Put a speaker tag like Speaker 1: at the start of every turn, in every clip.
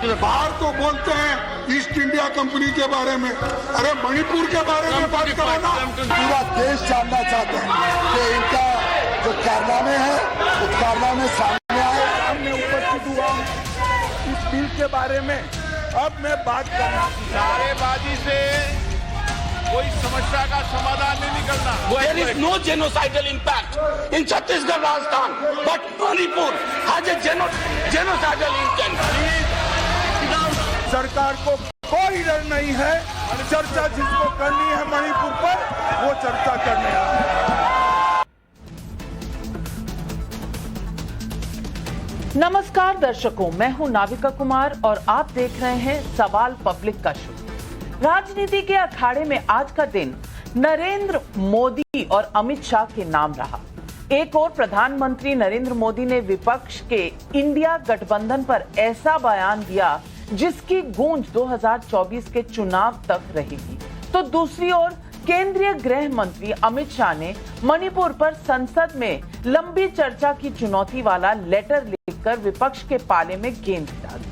Speaker 1: बाहर तो बोलते हैं ईस्ट इंडिया कंपनी के बारे में, अरे मणिपुर के बारे में बात करो ना।
Speaker 2: पूरा देश जानना चाहते हैं कि इनका जो कारनामे हैं वो कारनामे सामने आए।
Speaker 3: हमने उपस्थित हुआ इस बिल के बारे में। अब मैं बात करना,
Speaker 4: नारेबाजी से कोई समस्या का समाधान नहीं निकलना।
Speaker 5: There is no genocidal impact in Chhattisgarh, Rajasthan, but Manipur has a genocidal intent.
Speaker 3: सरकार को कोई डर नहीं है। चर्चा जिसको करनी है मणिपुर पर, वो चर्चा करने
Speaker 6: नमस्कार दर्शकों, मैं हूं नाविका कुमार और आप देख रहे हैं सवाल पब्लिक का शो। राजनीति के अखाड़े में आज का दिन नरेंद्र मोदी और अमित शाह के नाम रहा। एक और प्रधानमंत्री नरेंद्र मोदी ने विपक्ष के इंडिया गठबंधन पर ऐसा बयान दिया जिसकी गूंज 2024 के चुनाव तक रहेगी, तो दूसरी ओर केंद्रीय गृह मंत्री अमित शाह ने मणिपुर पर संसद में लंबी चर्चा की चुनौती वाला लेटर लिखकर विपक्ष के पाले में गेंद डाली।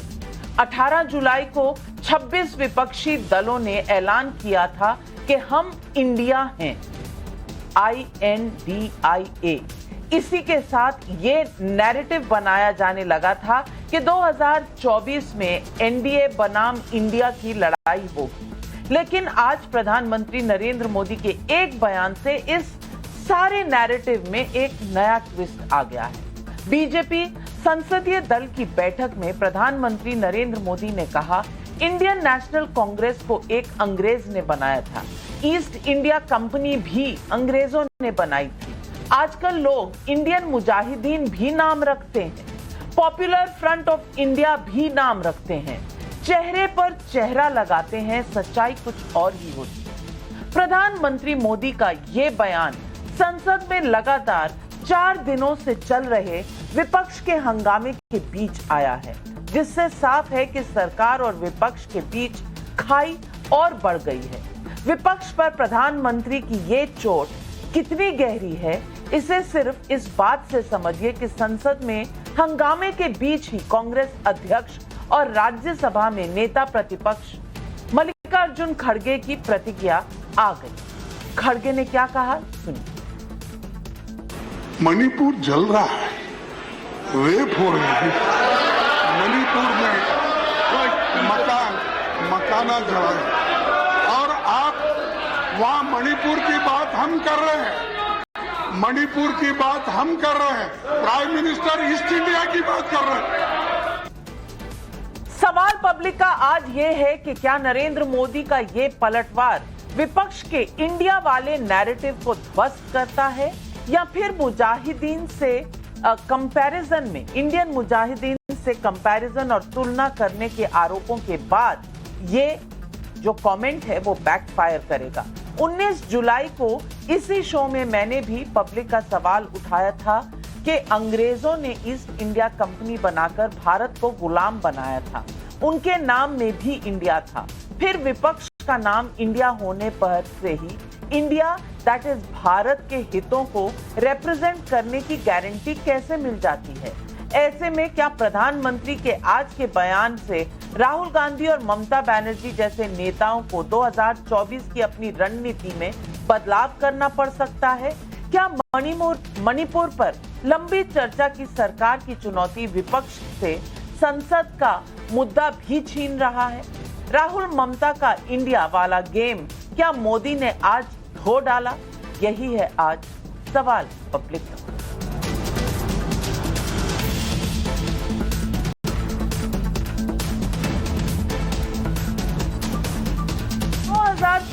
Speaker 6: 18 जुलाई को 26 विपक्षी दलों ने ऐलान किया था कि हम इंडिया हैं, INDIA। इसी के साथ ये नैरेटिव बनाया जाने लगा था कि 2024 में एनडीए बनाम इंडिया की लड़ाई होगी। लेकिन आज प्रधानमंत्री नरेंद्र मोदी के एक बयान से इस सारे नैरेटिव में एक नया ट्विस्ट आ गया है। बीजेपी संसदीय दल की बैठक में प्रधानमंत्री नरेंद्र मोदी ने कहा, इंडियन नेशनल कांग्रेस को एक अंग्रेज ने बनाया था, ईस्ट इंडिया कंपनी भी अंग्रेजों ने बनाई थी। आजकल लोग इंडियन मुजाहिदीन भी नाम रखते हैं, पॉपुलर फ्रंट ऑफ इंडिया भी नाम रखते हैं, चेहरे पर चेहरा लगाते हैं, सच्चाई कुछ और ही होती है। प्रधानमंत्री मोदी का ये बयान संसद में लगातार 4 दिनों से चल रहे विपक्ष के हंगामे के बीच आया है, जिससे साफ है कि सरकार और विपक्ष के बीच खाई और बढ़ गई है। विपक्ष पर प्रधानमंत्री की ये चोट कितनी गहरी है, इसे सिर्फ इस बात से समझिए कि संसद में हंगामे के बीच ही कांग्रेस अध्यक्ष और राज्यसभा में नेता प्रतिपक्ष मल्लिकार्जुन खड़गे की प्रतिक्रिया आ गई। खड़गे ने क्या कहा, सुनिए।
Speaker 1: मणिपुर जल रहा है, रेप हो रहे हैं। मणिपुर में कोई मकाना जला है और आप वहां मणिपुर की बात हम कर रहे हैं, मणिपुर की बात हम कर रहे हैं, प्राइम मिनिस्टर ईस्ट इंडिया की बात कर रहे हैं।
Speaker 6: सवाल पब्लिक का आज ये है कि क्या नरेंद्र मोदी का ये पलटवार विपक्ष के इंडिया वाले नैरेटिव को ध्वस्त करता है या फिर मुजाहिदीन से कंपैरिजन में, इंडियन मुजाहिदीन से कंपैरिजन और तुलना करने के आरोपों के बाद ये जो कमेंट है वो बैकफायर करेगा। 19 जुलाई को इसी शो में मैंने भी पब्लिक का सवाल उठाया था कि अंग्रेजों ने ईस्ट इंडिया कंपनी बनाकर भारत को गुलाम बनाया था, उनके नाम में भी इंडिया था। फिर विपक्ष का नाम इंडिया होने पर से ही इंडिया दैट इज भारत के हितों को रिप्रेजेंट करने की गारंटी कैसे मिल जाती है? ऐसे में क्या प्रधानमंत्री के आज के बयान से राहुल गांधी और ममता बनर्जी जैसे नेताओं को 2024 की अपनी रणनीति में बदलाव करना पड़ सकता है? क्या मणिपुर पर लंबी चर्चा की सरकार की चुनौती विपक्ष से संसद का मुद्दा भी छीन रहा है? राहुल ममता का इंडिया वाला गेम क्या मोदी ने आज धो डाला? यही है आज सवाल पब्लिक का।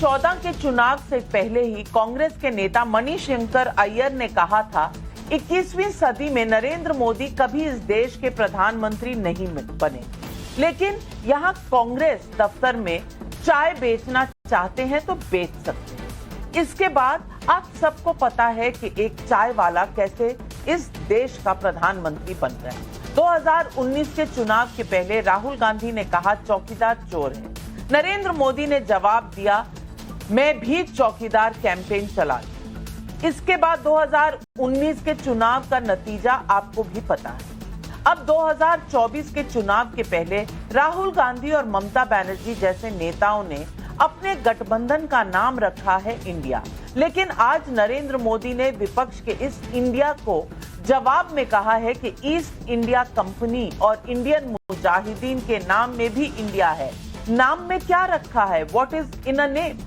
Speaker 6: चौदह के चुनाव से पहले ही कांग्रेस के नेता मणिशंकर अय्यर ने कहा था, 21वीं सदी में नरेंद्र मोदी कभी इस देश के प्रधानमंत्री नहीं बने, लेकिन यहाँ कांग्रेस दफ्तर में चाय बेचना चाहते हैं तो बेच सकते हैं। इसके बाद आप सबको पता है कि एक चाय वाला कैसे इस देश का प्रधानमंत्री बन गया। 2019 के चुनाव के पहले राहुल गांधी ने कहा चौकीदार चोर है, नरेंद्र मोदी ने जवाब दिया मैं भी चौकीदार कैंपेन चला। इसके बाद 2019 के चुनाव का नतीजा आपको भी पता है। अब 2024 के चुनाव के पहले राहुल गांधी और ममता बनर्जी जैसे नेताओं ने अपने गठबंधन का नाम रखा है इंडिया। लेकिन आज नरेंद्र मोदी ने विपक्ष के इस इंडिया को जवाब में कहा है कि ईस्ट इंडिया कंपनी और इंडियन मुजाहिदीन के नाम में भी इंडिया है। नाम में क्या रखा है? What is in a name?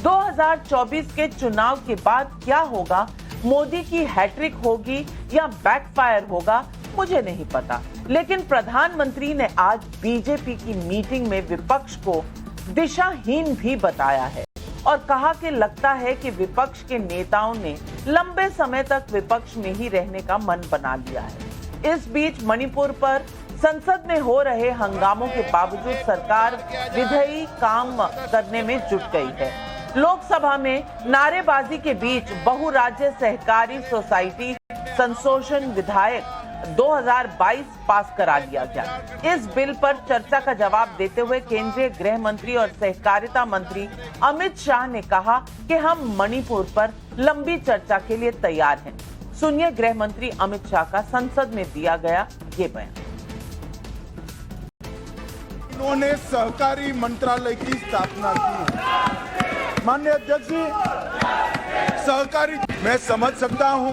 Speaker 6: 2024 के चुनाव के बाद क्या होगा? मोदी की हैट्रिक होगी या बैकफायर होगा, मुझे नहीं पता। लेकिन प्रधानमंत्री ने आज बीजेपी की मीटिंग में विपक्ष को दिशाहीन भी बताया है और कहा कि लगता है कि विपक्ष के नेताओं ने लंबे समय तक विपक्ष में ही रहने का मन बना लिया है। इस बीच मणिपुर पर संसद में हो रहे हंगामों के बावजूद सरकार विधायी काम करने में जुट गई है। लोकसभा में नारेबाजी के बीच बहुराज्य सहकारी सोसाइटी संशोधन विधेयक 2022 पास करा दिया गया। इस बिल पर चर्चा का जवाब देते हुए केंद्रीय गृह मंत्री और सहकारिता मंत्री अमित शाह ने कहा कि हम मणिपुर पर लंबी चर्चा के लिए तैयार हैं। सुनिए गृह मंत्री अमित शाह का संसद में दिया गया ये बयान।
Speaker 3: इन्होंने सहकारी मंत्रालय की स्थापना की है। माननीय अध्यक्ष जी, सहकारी मैं समझ सकता हूं,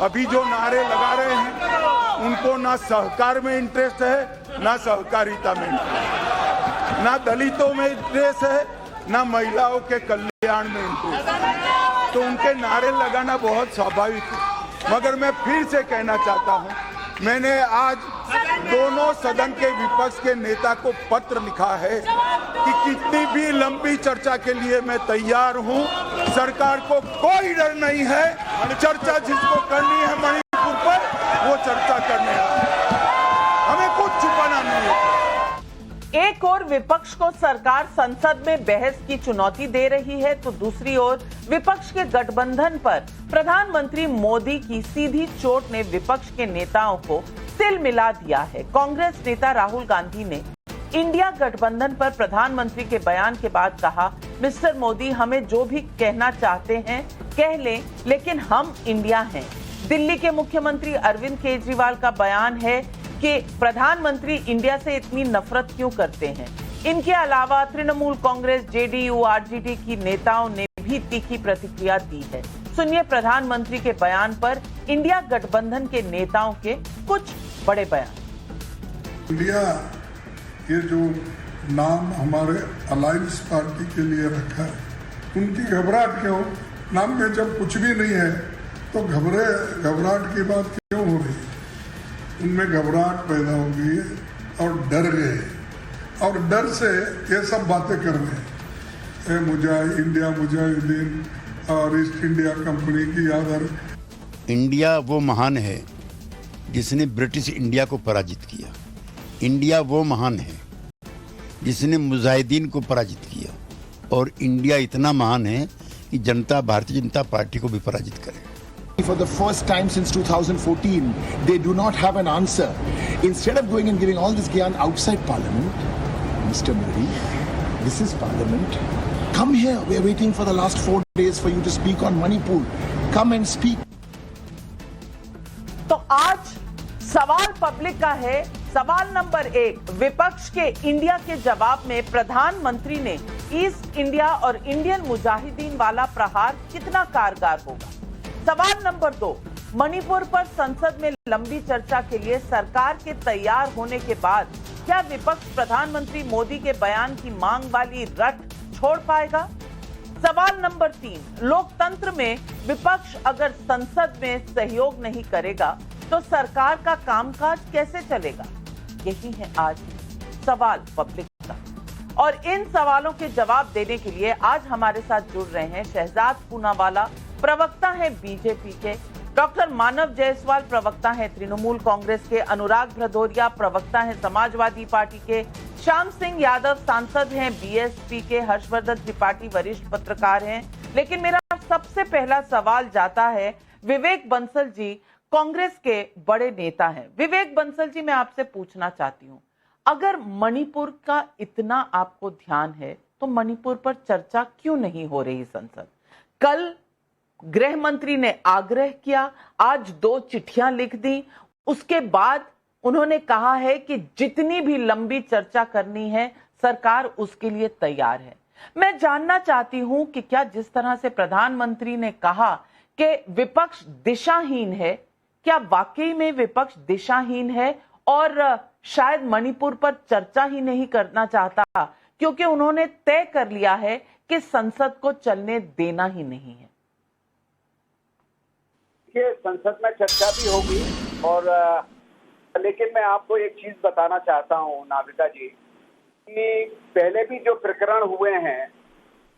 Speaker 3: अभी जो नारे लगा रहे हैं उनको ना सहकार में इंटरेस्ट है, ना सहकारिता में इंटरेस्ट, ना दलितों में इंटरेस्ट है, ना महिलाओं के कल्याण में इंटरेस्ट है। तो उनके नारे लगाना बहुत स्वाभाविक है। मगर मैं फिर से कहना चाहता हूं, मैंने आज दोनों सदन के विपक्ष के नेता को पत्र लिखा है कि कितनी भी लंबी चर्चा के लिए मैं तैयार हूं। सरकार को कोई डर नहीं है। चर्चा जिसको करनी है मणिपुर पर, वो चर्चा करने हमें कुछ छुपाना नहीं है।
Speaker 6: एक और विपक्ष को सरकार संसद में बहस की चुनौती दे रही है, तो दूसरी ओर विपक्ष के गठबंधन पर प्रधानमंत्री मोदी की सीधी चोट ने विपक्ष के नेताओं को तिल मिला दिया है। कांग्रेस नेता राहुल गांधी ने इंडिया गठबंधन पर प्रधानमंत्री के बयान के बाद कहा, मिस्टर मोदी, हमें जो भी कहना चाहते हैं कह लें, लेकिन हम इंडिया हैं। दिल्ली के मुख्यमंत्री अरविंद केजरीवाल का बयान है कि प्रधानमंत्री इंडिया से इतनी नफरत क्यों करते हैं। इनके अलावा तृणमूल कांग्रेस, जेडीयू, आरजेडी की नेताओं ने भी तीखी प्रतिक्रिया दी है। सुनिए प्रधानमंत्री के बयान पर इंडिया गठबंधन के नेताओं के कुछ बड़े बयान।
Speaker 2: इंडिया ये जो नाम हमारे अलायंस पार्टी के लिए रखा है, उनकी घबराहट क्यों? नाम में जब कुछ भी नहीं है तो घबराहट की बात क्यों हो रही है? उनमें घबराहट पैदा हो गई है और डर गए और डर से ये सब बातें कर रहे हैं। इंडिया मुजाहिदीन और ईस्ट इंडिया कंपनी की याद।
Speaker 7: इंडिया वो महान है जिसने ब्रिटिश इंडिया को पराजित किया। इंडिया वो महान है जिसने मुजाहिदीन को पराजित किया। और इंडिया इतना महान है कि भारतीय जनता पार्टी को भी पराजित करे।
Speaker 8: For the first time since 2014, they do not have an answer. Instead of going and giving all this gyan outside Parliament, Mr. Modi, this is Parliament. Come here. We are waiting for the last 4 days for you to speak on Manipur. Come and speak.
Speaker 6: तो आज सवाल public का है। सवाल number 1, विपक्ष के India के जवाब में प्रधानमंत्री ने ईस्ट इंडिया और इंडियन मुजाहिदीन वाला प्रहार कितना कारगर होगा। सवाल नंबर 2, मणिपुर पर संसद में लंबी चर्चा के लिए सरकार के तैयार होने के बाद क्या विपक्ष प्रधानमंत्री मोदी के बयान की मांग वाली रट छोड़ पाएगा। सवाल नंबर 3, लोकतंत्र में विपक्ष अगर संसद में सहयोग नहीं करेगा तो सरकार का कामकाज कैसे चलेगा। यही है आज सवाल पब्लिक का। और इन सवालों के जवाब देने के लिए आज हमारे साथ जुड़ रहे हैं शहजाद पूनावाला, प्रवक्ता हैं बीजेपी के, डॉक्टर मानव जायसवाल प्रवक्ता हैं तृणमूल कांग्रेस के, अनुराग भदौरिया प्रवक्ता हैं समाजवादी पार्टी के, श्याम सिंह यादव सांसद हैं बीएसपी के, हर्षवर्धन त्रिपाठी वरिष्ठ पत्रकार हैं। लेकिन मेरा सबसे पहला सवाल जाता है विवेक बंसल जी, कांग्रेस के बड़े नेता हैं। विवेक बंसल जी, मैं आपसे पूछना चाहती हूं, अगर मणिपुर का इतना आपको ध्यान है तो मणिपुर पर चर्चा क्यों नहीं हो रही संसद? कल गृह मंत्री ने आग्रह किया, आज 2 चिट्ठियां लिख दी, उसके बाद उन्होंने कहा है कि जितनी भी लंबी चर्चा करनी है सरकार उसके लिए तैयार है। मैं जानना चाहती हूं कि क्या जिस तरह से प्रधानमंत्री ने कहा कि विपक्ष दिशाहीन है, क्या वाकई में विपक्ष दिशाहीन है और शायद मणिपुर पर चर्चा ही नहीं करना चाहता क्योंकि उन्होंने तय कर लिया है कि संसद को चलने देना ही नहीं है?
Speaker 9: ये संसद में चर्चा भी होगी और लेकिन मैं आपको एक चीज बताना चाहता हूं नाविका जी कि पहले भी जो प्रकरण हुए हैं,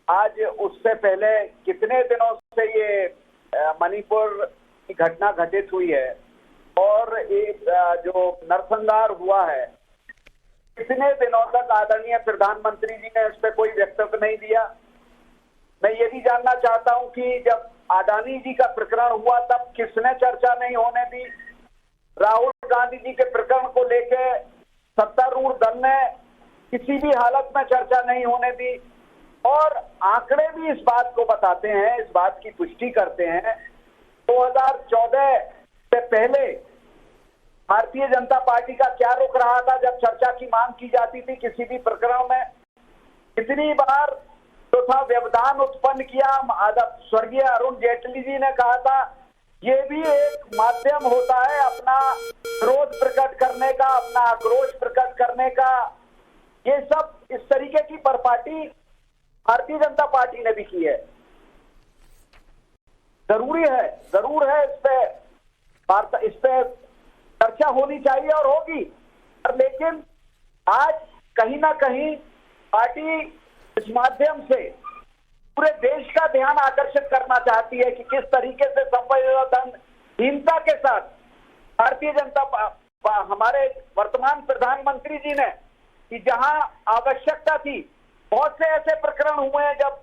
Speaker 9: आज उससे पहले कितने दिनों से ये मणिपुर की घटना घटित हुई है और एक जो नरसंहार हुआ है, कितने दिनों तक आदरणीय प्रधानमंत्री जी ने इस पर कोई वक्तव्य नहीं दिया। मैं ये भी जानना चाहता हूं कि जब अडानी जी का प्रकरण हुआ तब किसने चर्चा नहीं होने दी? राहुल गांधी जी के प्रकरण को लेकर सत्तारूढ़ दल ने किसी भी हालत में चर्चा नहीं होने दी और आंकड़े भी इस बात को बताते हैं, इस बात की पुष्टि करते हैं। 2014 से पहले भारतीय जनता पार्टी का क्या रुख रहा था जब चर्चा की मांग की जाती थी किसी भी प्रकरण में? कितनी बार तो था व्यवधान उत्पन्न किया। स्वर्गीय अरुण जेटली जी ने कहा था ये भी एक माध्यम होता है अपना विरोध प्रकट करने का, अपना आक्रोश प्रकट करने का। ये सब इस तरीके की परपाटी भारतीय जनता पार्टी ने भी की है। जरूर है इस पे चर्चा होनी चाहिए और होगी, लेकिन आज कहीं ना कहीं पार्टी इस माध्यम से पूरे देश का ध्यान आकर्षित करना चाहती है कि किस तरीके से संवेदनहीनता के साथ भारतीय जनता हमारे वर्तमान प्रधानमंत्री जी ने कि जहां आवश्यकता थी, बहुत से ऐसे प्रकरण हुए हैं जब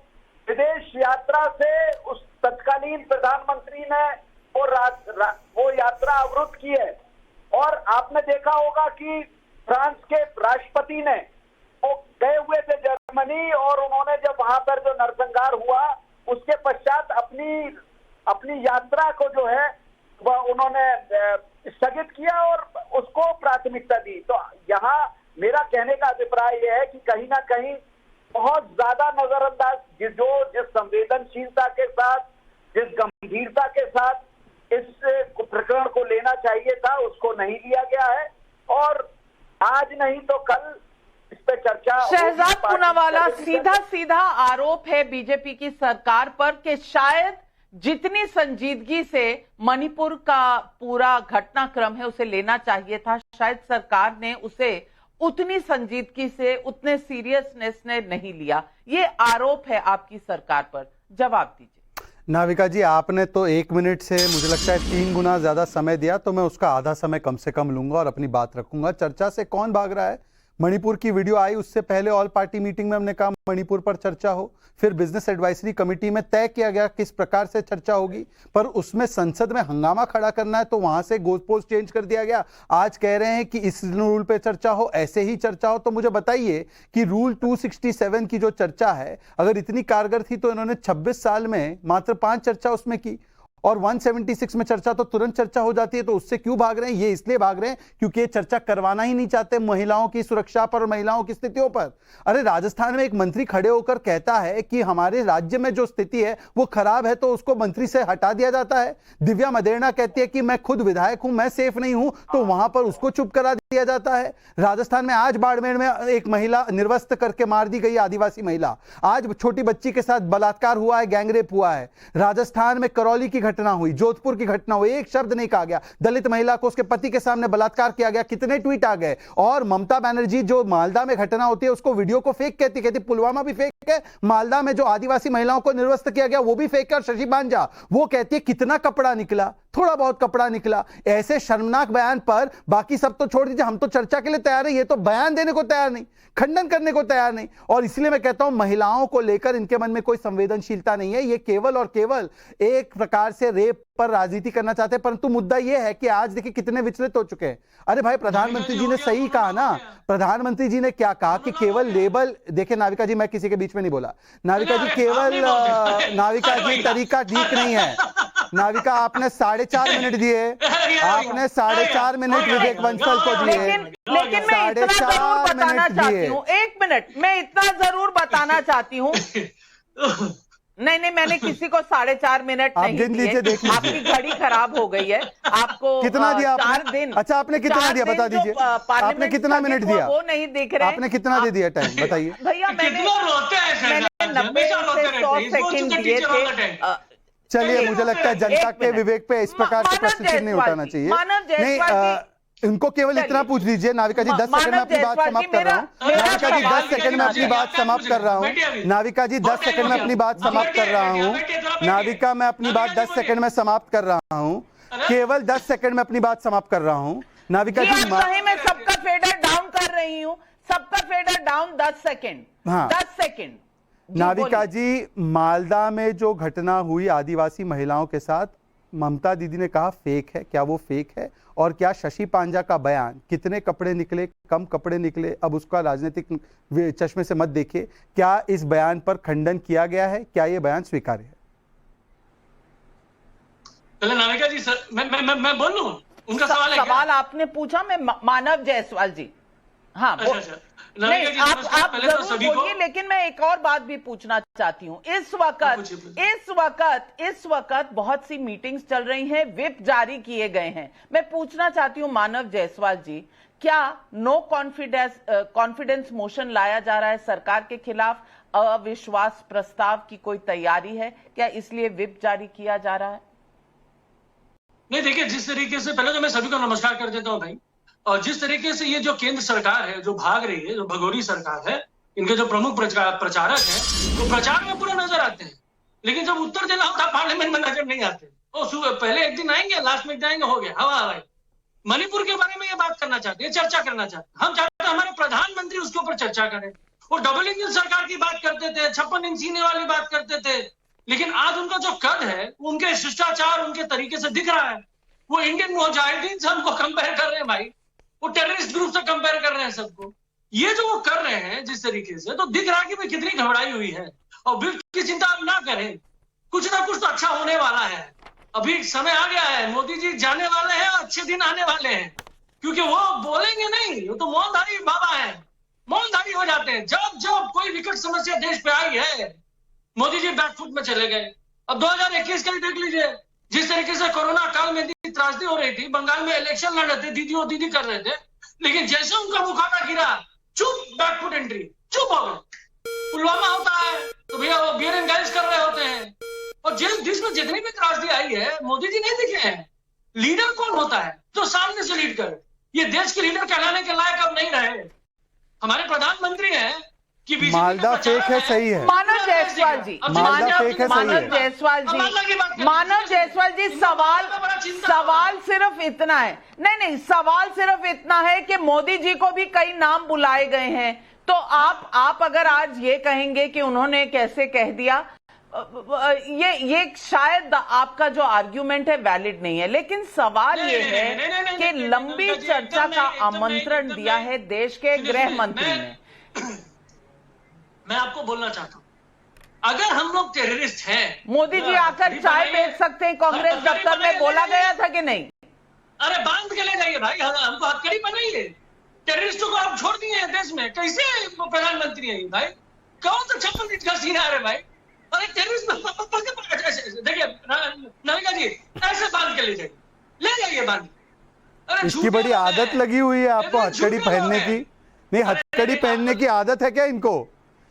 Speaker 9: विदेश यात्रा से उस तत्कालीन प्रधानमंत्री ने वो यात्रा अवरुद्ध की है। और आपने देखा होगा कि फ्रांस के राष्ट्रपति ने वो गए हुए थे जर्मनी और उन्होंने जब वहां पर जो नरसंहार हुआ उसके पश्चात अपनी यात्रा को जो है वह उन्होंने स्थगित किया और उसको प्राथमिकता दी। तो यहाँ मेरा कहने का अभिप्राय यह है कि कहीं ना कहीं बहुत ज्यादा नजरअंदाज जिस संवेदनशीलता के साथ, जिस गंभीरता के साथ इस प्रकरण को लेना चाहिए था उसको नहीं लिया गया है और आज नहीं तो कल इस पे चर्चा।
Speaker 6: शहजाद पूनावाला, सीधा आरोप है बीजेपी की सरकार पर कि शायद जितनी संजीदगी से मणिपुर का पूरा घटनाक्रम है उसे लेना चाहिए था, शायद सरकार ने उसे उतनी संजीदगी से, उतने सीरियसनेस ने नहीं लिया। ये आरोप है आपकी सरकार पर, जवाब दीजिए।
Speaker 10: नाविका जी, आपने तो 1 मिनट से मुझे लगता है 3 गुना ज्यादा समय दिया, तो मैं उसका आधा समय कम से कम लूंगा और अपनी बात रखूंगा। चर्चा से कौन भाग रहा है? मणिपुर की वीडियो आई, उससे पहले ऑल पार्टी मीटिंग में हमने कहा मणिपुर पर चर्चा हो, फिर बिजनेस एडवाइजरी कमेटी में तय किया गया किस प्रकार से चर्चा होगी, पर उसमें संसद में हंगामा खड़ा करना है तो वहां से गोल पोस्ट चेंज कर दिया गया। आज कह रहे हैं कि इस रूल पे चर्चा हो, ऐसे ही चर्चा हो। तो मुझे बताइए कि रूल 267 की जो चर्चा है अगर इतनी कारगर थी तो इन्होंने 26 साल में मात्र 5 चर्चा उसमें की और 176 में चर्चा तो तुरंत चर्चा हो जाती है। तो उससे क्यों भाग रहे हैं? ये इसलिए भाग रहे हैं क्योंकि ये चर्चा करवाना ही नहीं चाहते महिलाओं की सुरक्षा पर और महिलाओं की स्थितियों पर। अरे राजस्थान में एक मंत्री खड़े होकर कहता है कि हमारे राज्य में जो स्थिति है वो खराब है तो उसको मंत्री से हटा दिया जाता है। दिव्या मदेरणा कहती है कि मैं खुद विधायक हूं, मैं सेफ नहीं हूं, तो वहां पर उसको चुप करा दिया जाता है। राजस्थान में आज बाड़मेर में एक महिला निर्वस्त्र करके मार दी गई, आदिवासी महिला। आज छोटी बच्ची के साथ बलात्कार हुआ है, गैंगरेप हुआ है। राजस्थान में करौली की घटना हुई, जोधपुर की घटना हुई, एक शब्द नहीं कहा गया। दलित महिला को उसके पति के सामने बलात्कार किया गया, कितने ट्वीट आ गए। और ममता बनर्जी जो मालदा में घटना होती है उसको वीडियो को फेक कहती पुलवामा भी फेक है, मालदा में जो आदिवासी महिलाओं को निर्वस्त्र किया गया वो भी फेक है। और शशि बांजा वो कहती है कितना कपड़ा निकला, थोड़ा बहुत कपड़ा निकला। ऐसे शर्मनाक बयान पर बाकी सब तो छोड़ दीजिए, हम तो चर्चा के लिए तैयार है, ये तो बयान देने को तैयार नहीं, खंडन करने को तैयार नहीं। और इसलिए मैं कहता हूं महिलाओं को लेकर इनके मन में कोई संवेदनशीलता नहीं है। ये केवल और केवल एक प्रकार से रेप पर राजनीति करना चाहते हैं। परंतु मुद्दा यह है कि आज देखिए कितने विचलित हो चुके हैं। अरे भाई प्रधानमंत्री जी ने सही कहा ना, प्रधानमंत्री जी ने क्या कहा कि केवल लेबल, देखिए नाविका जी मैं किसी के बीच में नहीं बोला, नाविका जी केवल नाविका जी तरीका ठीक नहीं है। नाविका आपने 4.5 मिनट दिए, आपने 4.5 मिनट विवेक बंसल को दिए।
Speaker 6: लेकिन मैं इतना जरूर बताना चाहती हूँ, 1 मिनट, मैं इतना जरूर बताना चाहती हूँ। नहीं, मैंने किसी को 4.5 मिनट नहीं दिए।
Speaker 10: देख लीजिए।
Speaker 6: आपकी घड़ी खराब हो गई है। आपको
Speaker 10: कितना दिया आपने?
Speaker 6: 4 दिन।
Speaker 10: अच्छा, आपने कितना दिया बता दीजिए। आपने कितना मिनट दिया?
Speaker 6: वो नहीं दिख रहे।
Speaker 10: आपने कितना दे दिया टाइम बताइए
Speaker 6: भैया? मैंने 90 से 100 सेकंड दिए थे।
Speaker 10: चलिए, मुझे लगता है जनता के विवेक पे इस प्रकार के प्रश्न चिन्ह नहीं उठाना चाहिए। नहीं, इनको केवल इतना पूछ लीजिए। नाविका जी 10 सेकंड में अपनी बात समाप्त कर रहा हूँ। नाविका जी 10 सेकंड में अपनी बात समाप्त कर रहा हूँ। नाविका जी 10 सेकंड में अपनी बात समाप्त कर रहा हूँ। नाविका, मैं अपनी बात 10 सेकंड में समाप्त कर रहा हूँ। केवल 10 सेकंड में अपनी बात समाप्त कर रहा हूँ। नाविका जी,
Speaker 6: मैं सबका फेडर डाउन कर रही हूँ। सबका फेडर डाउन 10 सेकंड। हाँ, 10 सेकंड।
Speaker 10: नाविका जी, मालदा में जो घटना हुई आदिवासी महिलाओं के साथ, ममता दीदी ने कहा फेक है। क्या वो फेक है? और क्या शशि पांजा का बयान, कितने कपड़े निकले, कम कपड़े निकले, अब उसका राजनीतिक चश्मे से मत देखिए, क्या इस बयान पर खंडन किया गया है? क्या ये बयान स्वीकार्य है?
Speaker 11: पहले नाविका जी सर, मैं बोलूं? उनका
Speaker 6: सवाल आपने पूछा। मैं मानव जायसवाल जी। हाँ, नहीं, आप जरूर बोलिए, लेकिन मैं एक और बात भी पूछना चाहती हूँ। इस वक्त बहुत सी मीटिंग्स चल रही हैं, व्हिप जारी किए गए हैं। मैं पूछना चाहती हूँ मानव जायसवाल जी, क्या नो कॉन्फिडेंस मोशन लाया जा रहा है सरकार के खिलाफ? अविश्वास प्रस्ताव की कोई तैयारी है क्या? इसलिए व्हिप जारी किया जा रहा है?
Speaker 11: नहीं, देखिए, जिस तरीके से, पहले तो मैं सभी को नमस्कार कर देता हूँ भाई। और जिस तरीके से ये जो केंद्र सरकार है जो भाग रही है, जो भगोरी सरकार है, इनके जो प्रमुख प्रचारक हैं, तो प्रचार में पूरा नजर आते हैं, लेकिन जब उत्तर देना होता है पार्लियामेंट में नजर नहीं आते। और पहले एक दिन आएंगे, लास्ट में जाएंगे, हो गया हवा हवाई। मणिपुर के बारे में ये बात करना चाहते हैं, चर्चा करना चाहते हैं। हम चाहते हैं हमारे प्रधानमंत्री उसके ऊपर चर्चा करें। वो डबल इंजन सरकार की बात करते थे, 56 इंच सीने वाली बात करते थे, लेकिन आज उनका जो कद है, उनके शिष्टाचार, उनके तरीके से दिख रहा है। वो इंडियन मुजाहिदीन से हमको कंपेयर कर रहे हैं भाई, वो टेररिस्ट ग्रुप से कंपेयर कर रहे हैं सबको। ये जो वो कर रहे हैं जिस तरीके से, तो दिख रहा है कि भाई कितनी घबराई हुई है। और व्हिप की चिंता आप ना करें, कुछ ना कुछ तो अच्छा होने वाला है। अभी समय आ गया है, मोदी जी जाने वाले हैं, अच्छे दिन आने वाले हैं, क्योंकि वो बोलेंगे नहीं, वो तो मौनधारी बाबा है, मौनधारी हो जाते हैं। जब जब कोई विकट समस्या देश पे आई है, मोदी जी बैकफुट में चले गए। अब 2021 का ही देख लीजिए, जिस तरीके से कोरोना काल में इतनी त्रासदी हो रही थी, बंगाल में इलेक्शन लड़ रहे थे, दीदी और दीदी कर रहे थे, लेकिन जैसे उनका मुखौटा गिरा, चुप, बैकफुट एंट्री, चुप हो गए। पुलवामा होता है तो भैया वो बियर एंड गाइल्स कर रहे होते हैं। और जिसमें जितनी भी त्रासदी आई है, मोदी जी नहीं दिखे हैं। लीडर कौन होता है जो सामने से लीड करे? ये देश के लीडर कहलाने के लायक अब नहीं रहे। हमारे प्रधानमंत्री हैं कि
Speaker 10: मालदा फेक है, सही है।
Speaker 6: मानव जायसवाल जी, मानव जायसवाल जी, सवाल सिर्फ इतना है। नहीं, सवाल सिर्फ इतना है कि मोदी जी को भी कई नाम बुलाए गए हैं, तो आप अगर आज ये कहेंगे कि उन्होंने कैसे कह दिया, ये शायद आपका जो आर्ग्यूमेंट है वैलिड नहीं है। लेकिन सवाल ये है कि लंबी चर्चा का आमंत्रण दिया है देश के गृह मंत्री ने।
Speaker 11: मैं आपको बोलना चाहता हूं, अगर हम लोग टेररिस्ट हैं,
Speaker 6: मोदी जी आकर चाय बेच सकते हैं कांग्रेस दफ्तर में, बोला गया था कि नहीं?
Speaker 11: अरे बांध के ले जाइए भाई, हमको हथकड़ी बनाइए। टेररिस्टों को आप छोड़ दिए हैं देश में, कैसे प्रधानमंत्री है भाई? कौन सा 56 इंच का सीना है भाई? अरे टेररिस्ट देखिए नाविका जी, ऐसे बांध के ले जाइए बांध।
Speaker 10: इसकी बड़ी आदत लगी हुई है आपको हथकड़ी पहनने की। नहीं, हथकड़ी पहनने की आदत है क्या इनको?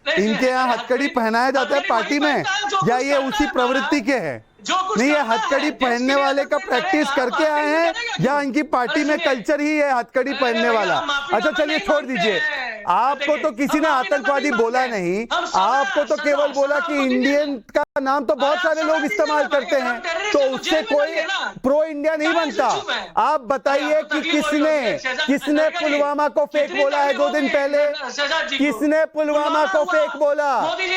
Speaker 10: इनके यहाँ हथकड़ी पहनाया जाता है पार्टी में, या ये उसी प्रवृत्ति के हैं? नहीं, ये हथकड़ी पहनने वाले का प्रैक्टिस करके आए हैं, या इनकी पार्टी में कल्चर ही है हथकड़ी पहनने वाला? अच्छा चलिए, छोड़ दीजिए। आपको तो किसी ने आतंकवादी बोला नहीं, आपको तो केवल बोला कि इंडियन का नाम तो बहुत सारे लोग इस्तेमाल करते हैं, तो उससे कोई प्रो इंडिया नहीं बनता। आप बताइए कि किसने पुलवामा को फेक बोला है 2 दिन पहले? किसने पुलवामा को फेक बोला?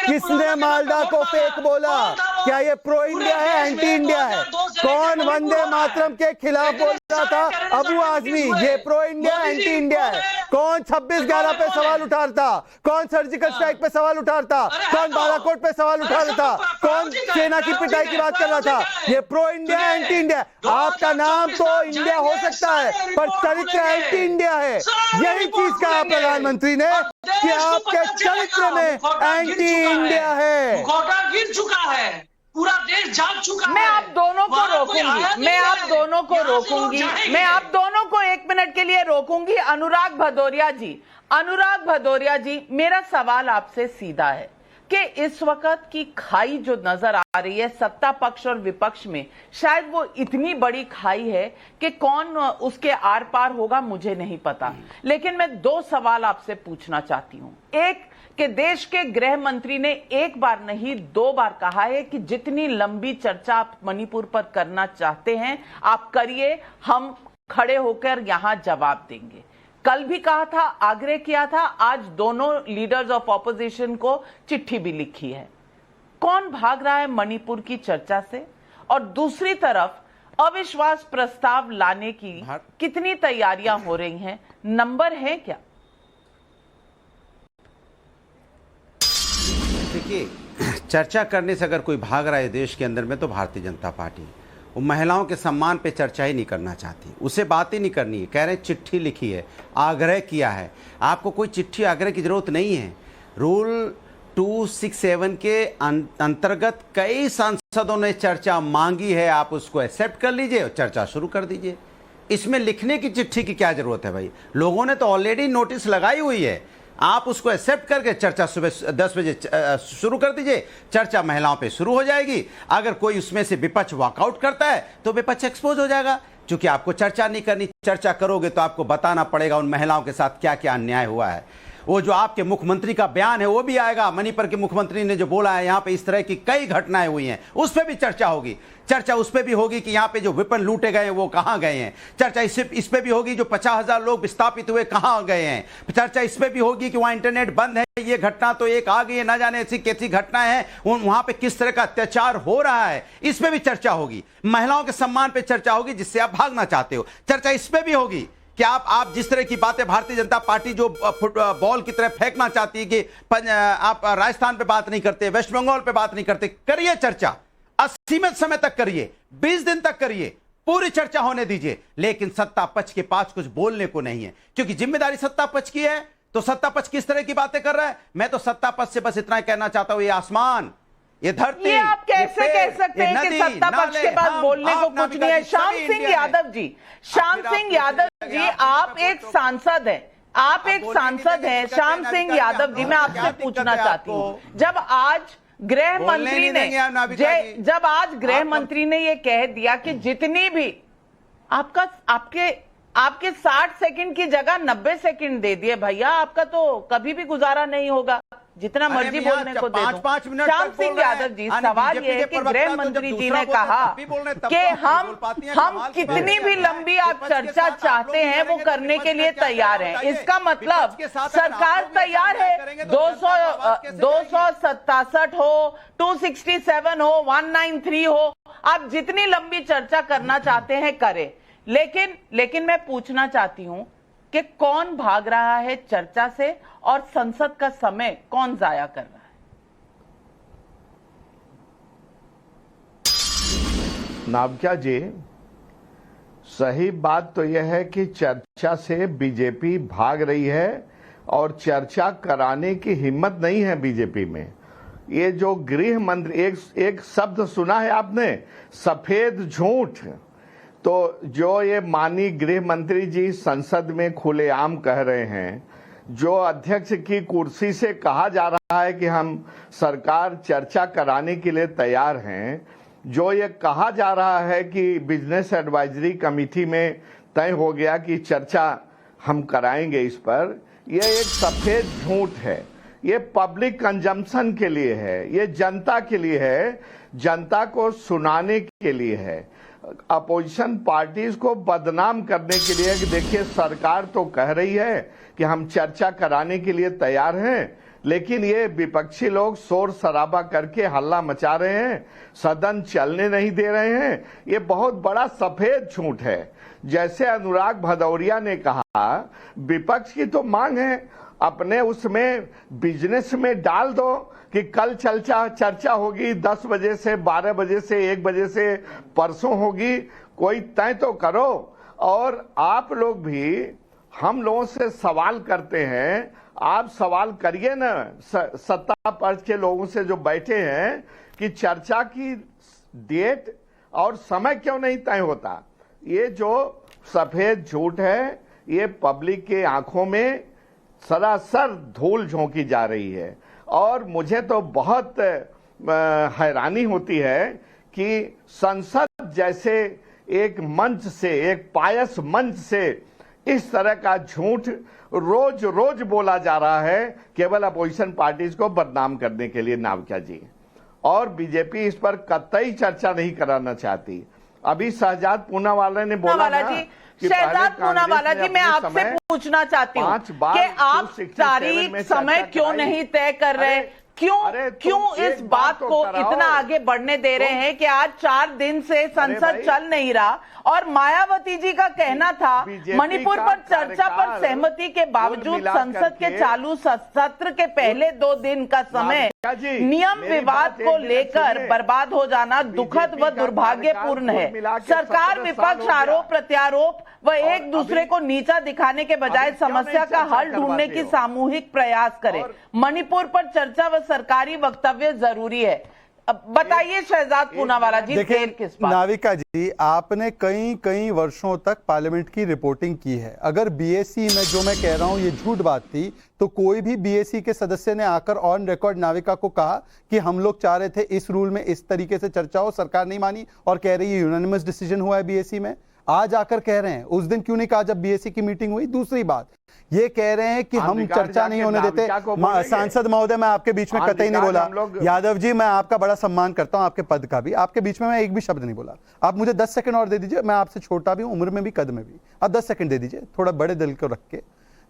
Speaker 10: किसने मालदा को फेक बोला? क्या ये प्रो इंडिया है, एंटी इंडिया है? है? कौन वंदे मातरम के खिलाफ बोल रहा था? अबू आजमी। ये प्रो इंडिया एंटी इंडिया है। कौन 26/11 पे सवाल उठा रहा था? कौन सर्जिकल स्ट्राइक पे सवाल उठा रहा था? कौन बालाकोट पे सवाल उठा रहा था? कौन सेना की पिटाई की बात कर रहा था? ये प्रो इंडिया एंटी इंडिया। आपका नाम तो इंडिया हो सकता है पर चरित्र एंटी इंडिया है। यही चीज कहा प्रधानमंत्री ने कि आपके चरित्र में एंटी इंडिया है।
Speaker 11: मुखौटा गिर चुका है, पूरा देश जाग चुका है।
Speaker 6: मैं आप दोनों को रोकूंगी, मैं आप दोनों को रोकूंगी, मैं आप दोनों को 1 मिनट के लिए रोकूंगी। अनुराग भदौरिया जी, अनुराग भदौरिया जी, मेरा सवाल आपसे सीधा है कि इस वक्त की खाई जो नजर आ रही है सत्ता पक्ष और विपक्ष में, शायद वो इतनी बड़ी खाई है कि कौन उसके आर पार होगा मुझे नहीं पता। लेकिन मैं 2 सवाल आपसे पूछना चाहती हूं। एक कि देश के गृह मंत्री ने 1 बार नहीं 2 बार कहा है कि जितनी लंबी चर्चा आप मणिपुर पर करना चाहते हैं आप करिए, हम खड़े होकर यहां जवाब देंगे। कल भी कहा था, आग्रह किया था, आज दोनों लीडर्स ऑफ ऑपोजिशन को चिट्ठी भी लिखी है। कौन भाग रहा है मणिपुर की चर्चा से? और दूसरी तरफ अविश्वास प्रस्ताव लाने की कितनी तैयारियां हो रही हैं? नंबर है क्या?
Speaker 12: देखिए, चर्चा करने से अगर कोई भाग रहा है देश के अंदर में तो भारतीय जनता पार्टी। वो महिलाओं के सम्मान पे चर्चा ही नहीं करना चाहती, उसे बात ही नहीं करनी है। कह रहे हैं चिट्ठी लिखी है, आग्रह किया है। आपको कोई चिट्ठी आग्रह की जरूरत नहीं है। रूल 267 के अंतर्गत कई सांसदों ने चर्चा मांगी है, आप उसको एक्सेप्ट कर लीजिए और चर्चा शुरू कर दीजिए। इसमें लिखने की चिट्ठी की क्या जरूरत है भाई? लोगों ने तो ऑलरेडी नोटिस लगाई हुई है, आप उसको एक्सेप्ट करके चर्चा सुबह 10 बजे शुरू कर दीजिए। चर्चा महिलाओं पे शुरू हो जाएगी। अगर कोई उसमें से विपक्ष वॉकआउट करता है तो विपक्ष एक्सपोज हो जाएगा। क्योंकि आपको चर्चा नहीं करनी, चर्चा करोगे तो आपको बताना पड़ेगा उन महिलाओं के साथ क्या क्या अन्याय हुआ है। वो जो आपके मुख्यमंत्री का बयान है वो भी आएगा। मणिपुर के मुख्यमंत्री ने जो बोला है यहाँ पे इस तरह की कई घटनाएं हुई हैं, उस पर भी चर्चा होगी। चर्चा उस पर भी होगी कि यहाँ पे जो विपन लूटे गए वो कहाँ गए हैं। चर्चा इस पे भी होगी जो 50,000 लोग विस्थापित हुए कहाँ गए हैं। चर्चा इस पे भी होगी कि वहाँ इंटरनेट बंद है, ये घटना तो एक आ गई है, ना जाने ऐसी कैसी घटना है, वहां पे किस तरह का अत्याचार हो रहा है, इस पे भी चर्चा होगी। महिलाओं के सम्मान पे चर्चा होगी जिससे आप भागना चाहते हो। चर्चा इस पे भी होगी कि आप जिस तरह की बातें भारतीय जनता पार्टी जो बॉल की तरह फेंकना चाहती है कि आप राजस्थान पे बात नहीं करते, वेस्ट बंगाल पे बात नहीं करते, करिए चर्चा, असीमित समय तक करिए, 20 दिन तक करिए, पूरी चर्चा होने दीजिए। लेकिन सत्ता पक्ष के पास कुछ बोलने को नहीं है, क्योंकि जिम्मेदारी सत्ता पक्ष की है। तो सत्ता पक्ष किस तरह की बातें कर रहा है? मैं तो सत्ता पक्ष से बस इतना ही कहना चाहता हूं, ये आसमान, ये धरती,
Speaker 6: ये आप कैसे कह सकते हैं कि सत्ता पक्ष के पास बोलने को कुछ नहीं है? श्याम सिंह यादव जी, श्याम सिंह यादव जी, आप एक सांसद हैं, आप एक सांसद हैं। श्याम सिंह यादव जी, मैं आपसे पूछना चाहती हूं, जब आज गृह मंत्री ने ये कह दिया कि जितनी भी आपके 60 सेकंड की जगह 90 सेकंड दे दिए भैया, आपका तो कभी भी गुजारा नहीं होगा, जितना मर्जी बोलने को दे दो। श्याम सिंह यादव जी, सवाल ये है कि गृह मंत्री जी ने कहा कि हम कितनी भी लंबी आप चर्चा चाहते हैं वो करने के लिए तैयार हैं। इसका मतलब सरकार तैयार है, 267 हो, 267 हो, 193 हो, आप जितनी लंबी चर्चा करना चाहते हैं करें। लेकिन मैं पूछना चाहती हूं कि कौन भाग रहा है चर्चा से और संसद का समय कौन जाया कर रहा है?
Speaker 13: नाविका जी, सही बात तो यह है कि चर्चा से बीजेपी भाग रही है और चर्चा कराने की हिम्मत नहीं है बीजेपी में। ये जो गृह मंत्री, एक शब्द सुना है आपने, सफेद झूठ। तो जो ये माननीय गृह मंत्री जी संसद में खुलेआम कह रहे हैं, जो अध्यक्ष की कुर्सी से कहा जा रहा है कि हम सरकार चर्चा कराने के लिए तैयार हैं, जो ये कहा जा रहा है कि बिजनेस एडवाइजरी कमेटी में तय हो गया कि चर्चा हम कराएंगे इस पर, यह एक सफेद झूठ है। ये पब्लिक कंजम्पशन के लिए है, ये जनता के लिए है, जनता को सुनाने के लिए है, अपोजिशन पार्टीज को बदनाम करने के लिए कि देखिए सरकार तो कह रही है कि हम चर्चा कराने के लिए तैयार हैं, लेकिन ये विपक्षी लोग शोर शराबा करके हल्ला मचा रहे हैं, सदन चलने नहीं दे रहे हैं। ये बहुत बड़ा सफेद झूठ है। जैसे अनुराग भदौरिया ने कहा, विपक्ष की तो मांग है, अपने उसमें बिजनेस में डाल दो कि कल चर्चा होगी 10 बजे से 12 बजे से 1 बजे से परसों होगी, कोई तय तो करो। और आप लोग भी हम लोगों से सवाल करते हैं, आप सवाल करिए ना सत्ता पक्ष के लोगों से जो बैठे हैं कि चर्चा की डेट और समय क्यों नहीं तय होता। ये जो सफेद झूठ है, ये पब्लिक के आंखों में सरासर धूल झोंकी जा रही है। और मुझे तो बहुत हैरानी होती है कि संसद जैसे एक मंच से, एक पायस मंच से इस तरह का झूठ रोज रोज बोला जा रहा है, केवल अपोजिशन पार्टीज को बदनाम करने के लिए। नाविका जी और बीजेपी इस पर कतई चर्चा नहीं कराना चाहती। अभी शहजाद पूनावाला ने बोला ना कि
Speaker 6: शहजाद पूनावाला जी, मैं आपसे पूछना चाहती हूँ कि आप तारीख समय क्यों नहीं तय कर रहे, क्यों इस बात को इतना आगे बढ़ने दे रहे हैं कि आज 4 दिन से संसद चल नहीं रहा। और मायावती जी का कहना था मणिपुर पर चर्चा पर सहमति के बावजूद संसद के चालू सत्र के पहले 2 दिन का समय नियम विवाद को लेकर बर्बाद हो जाना दुखद व दुर्भाग्यपूर्ण है। सरकार विपक्ष आरोप प्रत्यारोप व एक दूसरे को नीचा दिखाने के बजाय समस्या का हल ढूंढने की सामूहिक प्रयास करे। मणिपुर पर चर्चा व सरकारी वक्तव्य जरूरी है। बताइए शहजाद पूनावाला जी,
Speaker 10: देखिए
Speaker 6: किस बात?
Speaker 10: नाविका जी, आपने कई वर्षों तक पार्लियामेंट की रिपोर्टिंग की है। अगर बीएससी में जो मैं कह रहा हूं ये झूठ बात थी, तो कोई भी बीएससी के सदस्य ने आकर ऑन रिकॉर्ड नाविका को कहा कि हम लोग चाह रहे थे इस रूल में इस तरीके से चर्चा हो, सरकार नहीं मानी और कह रही है यूनानिमस डिसीजन हुआ है बीएससी में। आज आकर कह रहे हैं, उस दिन क्यों नहीं कहा जब बीएससी की मीटिंग हुई? दूसरी बात, ये कह रहे हैं कि हम चर्चा नहीं होने देते। सांसद महोदय, मैं आपके बीच में कतई नहीं बोला। यादव जी, मैं आपका बड़ा सम्मान करता हूं, आपके पद का भी। आपके बीच में मैं एक भी शब्द नहीं बोला। आप मुझे 10 सेकंड और दे दीजिए, मैं आपसे छोटा भी हूं, उम्र में भी, कद में भी। आप 10 सेकंड दे दीजिए, थोड़ा बड़े दिल को रख के।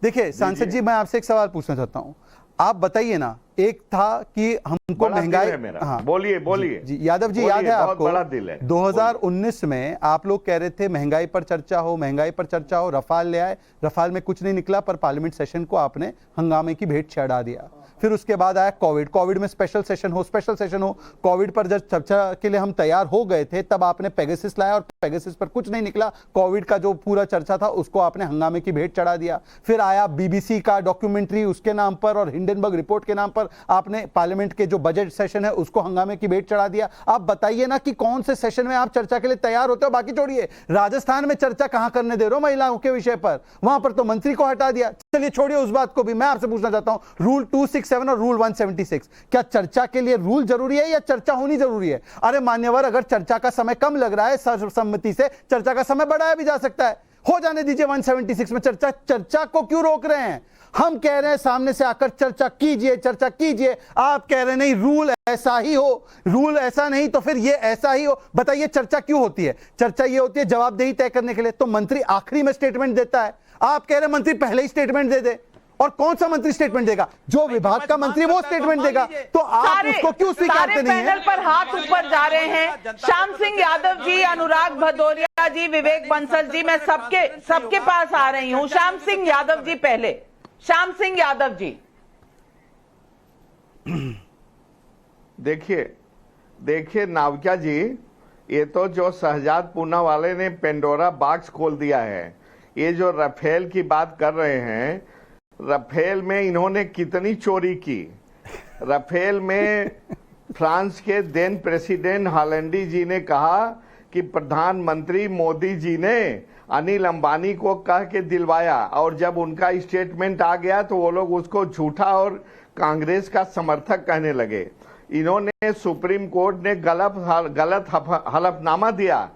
Speaker 10: देखिए सांसद जी, मैं आपसे एक सवाल पूछना चाहता हूं। आप बताइए ना, एक था कि हमको महंगाई, हाँ
Speaker 13: बोलिए
Speaker 10: जी यादव जी, याद है आपको?
Speaker 13: बड़ा दिल है।
Speaker 10: 2019 में आप लोग कह रहे थे महंगाई पर चर्चा हो, रफाल ले आए, रफाल में कुछ नहीं निकला, पर पार्लियामेंट सेशन को आपने हंगामे की भेंट चढ़ा दिया। फिर उसके बाद आया कोविड में स्पेशल सेशन हो। कोविड पर जब चर्चा के लिए हम तैयार हो गए थे, तब आपने पेगासस लाया और पेगासस पर कुछ नहीं निकला। कोविड का जो पूरा चर्चा था उसको आपने हंगामे की भेंट चढ़ा दिया। फिर आया बीबीसी का डॉक्यूमेंट्री, उसके नाम पर और हिंडनबर्ग रिपोर्ट के नाम पर आपने पार्लियामेंट के जो बजट सेशन है उसको हंगामे की भेंट चढ़ा दिया। आप बताइए ना कि कौन से सेशन में आप चर्चा के लिए तैयार होते हो? बाकी छोड़िए, राजस्थान में चर्चा कहां करने दे रहे हो महिलाओं के विषय पर? वहां पर तो मंत्री को हटा दिया। चलिए छोड़िए उस बात को भी। मैं आपसे पूछना चाहता हूं, रूल 267 और रूल 176, क्या चर्चा के लिए रूल जरूरी है या चर्चा होनी जरूरी है? अरे मान्यवर, अगर चर्चा का समय कम लग रहा है, सर्वसम्मति से चर्चा का समय बढ़ाया भी जा सकता है। हो जाने दीजिए 176 में चर्चा को क्यों रोक रहे हैं? हम कह रहे हैं सामने से आकर चर्चा कीजिए। आप कह रहे हैं नहीं, रूल ऐसा ही हो, रूल ऐसा नहीं तो फिर ये ऐसा ही हो। बताइए चर्चा क्यों होती है? चर्चा ये होती है जवाबदेही तय करने के लिए। तो मंत्री आखिरी में स्टेटमेंट देता है, आप कह रहे हैं मंत्री पहले ही स्टेटमेंट दे दे। और कौन सा मंत्री स्टेटमेंट देगा? जो विभाग का मंत्री वो स्टेटमेंट देगा। तो आप उसको क्यों स्वीकारते नहीं हैं?
Speaker 6: पैनल पर हाथ ऊपर जा रहे हैं। श्याम सिंह यादव जी, अनुराग भदौरिया जी, विवेक बंसल जी, मैं सबके पास आ रही हूं। श्याम सिंह यादव जी पहले। श्याम सिंह यादव जी,
Speaker 13: देखिए नाविका जी, ये तो जो शहजाद पूनावाला ने पेंडोरा बॉक्स खोल दिया है। ये जो राफेल की बात कर रहे हैं, राफेल में इन्होंने कितनी चोरी की। राफेल में फ्रांस के देन प्रेसिडेंट हॉलैंडी जी ने कहा कि प्रधानमंत्री मोदी जी ने अनिल अंबानी को कह के दिलवाया, और जब उनका स्टेटमेंट आ गया तो वो लोग उसको झूठा और कांग्रेस का समर्थक कहने लगे। इन्होंने सुप्रीम कोर्ट ने गलत हलफनामा दिया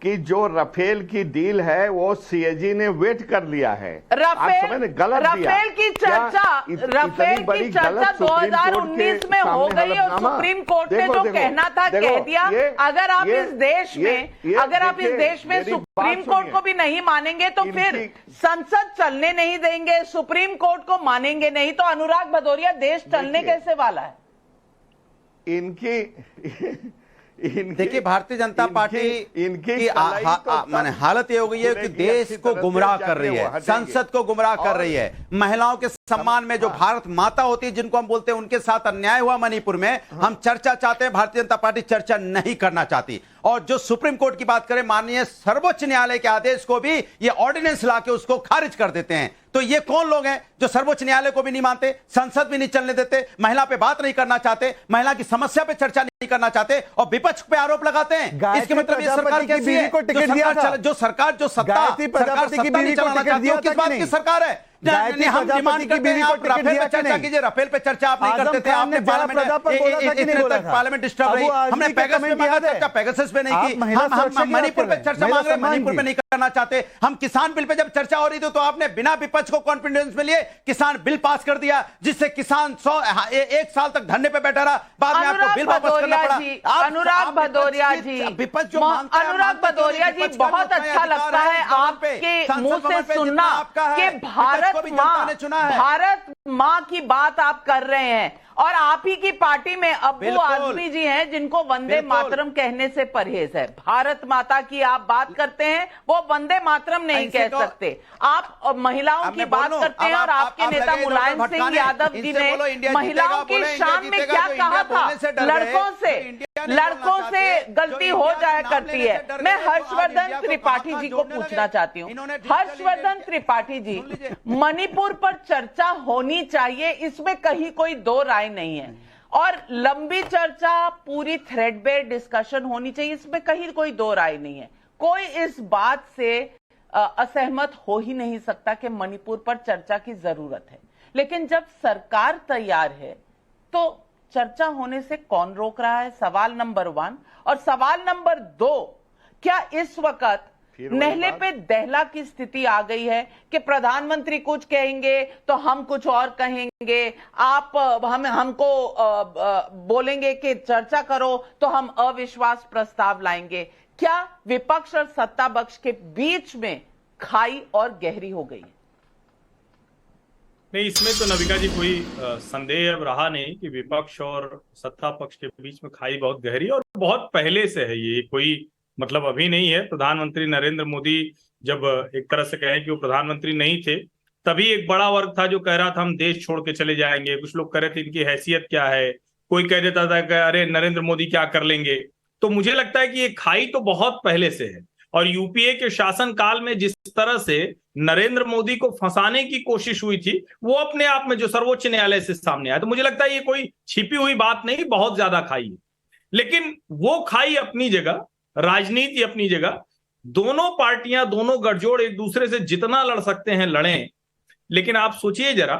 Speaker 13: कि जो रफेल की डील है वो सीएजी ने वेट कर लिया है।
Speaker 6: रफेल की चर्चा 2019 में हो गई और सुप्रीम कोर्ट ने जो कहना था कह दिया। अगर आप इस देश में सुप्रीम कोर्ट को भी नहीं मानेंगे तो फिर संसद चलने नहीं देंगे, सुप्रीम कोर्ट को मानेंगे नहीं तो अनुराग भदौरिया देश चलने कैसे वाला है?
Speaker 12: देखिए भारतीय जनता पार्टी इनकी माने हालत ये हो गई है कि देश को गुमराह कर रही है, संसद को गुमराह कर रही है। महिलाओं के सम्मान में जो भारत माता होती है जिनको हम बोलते हैं, उनके साथ अन्याय हुआ मणिपुर में। हम चर्चा चाहते हैं, भारतीय जनता पार्टी चर्चा नहीं करना चाहती। और जो सुप्रीम कोर्ट की बात करें, माननीय सर्वोच्च न्यायालय के आदेश को भी ये ऑर्डिनेंस लाके उसको खारिज कर देते हैं। तो ये कौन लोग हैं जो सर्वोच्च न्यायालय को भी नहीं मानते, संसद भी नहीं चलने देते, महिला पे बात नहीं करना चाहते, महिला की समस्या पे चर्चा नहीं करना चाहते और विपक्ष पे आरोप लगाते हैं? इसके मतलब ये सरकार कैसी है? जो सरकार किस बात की सरकार है? हम डिमांड करते हैं आप राफेल पे चर्चा कीजिए। राफेल पे चर्चा आप नहीं करते थे, आपने पार्लियामेंट डिस्टर्ब रही। हमने पेगासस पे मांगा चर्चा, पेगासस पे नहीं की। हम मणिपुर पे चर्चा मांग रहे, मणिपुर पे नहीं करना चाहते। हम किसान बिल पे जब चर्चा हो रही थी तो आपने बिना विपक्ष को कॉन्फिडेंस में लिए किसान बिल पास कर दिया, जिससे किसान 1 साल तक धरने पे बैठा रहा। बाद में आपको बिल वापस करना पड़ा।
Speaker 6: अनुराग भदौरिया जी, अनुराग भदौरिया जी, बहुत अच्छा लगता है आपके मुंह से सुनना कि भारत माँ की बात आप कर रहे हैं और आप ही की पार्टी में अब्बू आजमी जी हैं जिनको वंदे मातरम कहने से परहेज है। भारत माता की आप बात करते हैं, वो वंदे मातरम नहीं कह सकते। आप महिलाओं की बात करते हैं और आपके नेता मुलायम सिंह यादव जी ने महिलाओं की शान में क्या कहा था? लड़कों से गलती हो जाया करती है। मैं हर्षवर्धन त्रिपाठी जी को पूछना चाहती हूँ, हर्षवर्धन त्रिपाठी जी, मणिपुर पर चर्चा होनी चाहिए, इसमें कहीं कोई दो राय नहीं है। और लंबी चर्चा, पूरी थ्रेडबेयर डिस्कशन होनी चाहिए, इसमें कहीं कोई दो राय नहीं है। कोई इस बात से असहमत हो ही नहीं सकता कि मणिपुर पर चर्चा की जरूरत है। लेकिन जब सरकार तैयार है तो चर्चा होने से कौन रोक रहा है? सवाल नंबर 1। और सवाल नंबर 2, क्या इस वक्त नहले पे दहला की स्थिति आ गई है कि प्रधानमंत्री कुछ कहेंगे तो हम कुछ और कहेंगे, आप हमको बोलेंगे कि चर्चा करो तो हम अविश्वास प्रस्ताव लाएंगे? क्या विपक्ष और सत्ता पक्ष के बीच में खाई और गहरी हो गई?
Speaker 14: नहीं, इसमें तो नविका जी कोई संदेह अब रहा नहीं कि विपक्ष और सत्ता पक्ष के बीच में खाई बहुत गहरी और बहुत पहले से है। ये कोई मतलब अभी नहीं है। प्रधानमंत्री नरेंद्र मोदी जब एक तरह से कहें कि वो प्रधानमंत्री नहीं थे, तभी एक बड़ा वर्ग था जो कह रहा था हम देश छोड़ के चले जाएंगे। कुछ लोग कह रहे थे इनकी हैसियत क्या है, कोई कह देता था कि अरे नरेंद्र मोदी क्या कर लेंगे। तो मुझे लगता है कि ये खाई तो बहुत पहले से है। और यूपीए के शासन काल में जिस तरह से नरेंद्र मोदी को फंसाने की कोशिश हुई थी, वो अपने आप में जो सर्वोच्च न्यायालय से सामने आया, तो मुझे लगता है ये कोई छिपी हुई बात नहीं, बहुत ज्यादा खाई है। लेकिन वो खाई अपनी जगह, राजनीति अपनी जगह, दोनों पार्टियां, दोनों गठजोड़ एक दूसरे से जितना लड़ सकते हैं लड़ें। लेकिन आप सोचिए जरा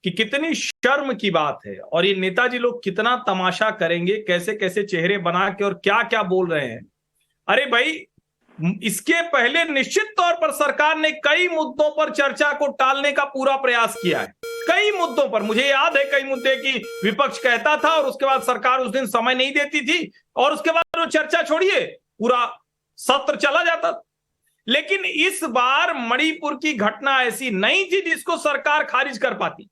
Speaker 14: कि कितनी शर्म की बात है और ये नेताजी लोग कितना तमाशा करेंगे, कैसे कैसे चेहरे बना के और क्या क्या बोल रहे हैं। अरे भाई, इसके पहले निश्चित तौर पर सरकार ने कई मुद्दों पर चर्चा को टालने का पूरा प्रयास किया है। कई मुद्दों पर मुझे याद है, कई मुद्दे की विपक्ष कहता था और उसके बाद सरकार उस दिन समय नहीं देती थी और उसके बाद वो चर्चा छोड़िए पूरा सत्र चला जाता। लेकिन इस बार मणिपुर की घटना ऐसी नहीं थी जिसको सरकार खारिज कर पाती।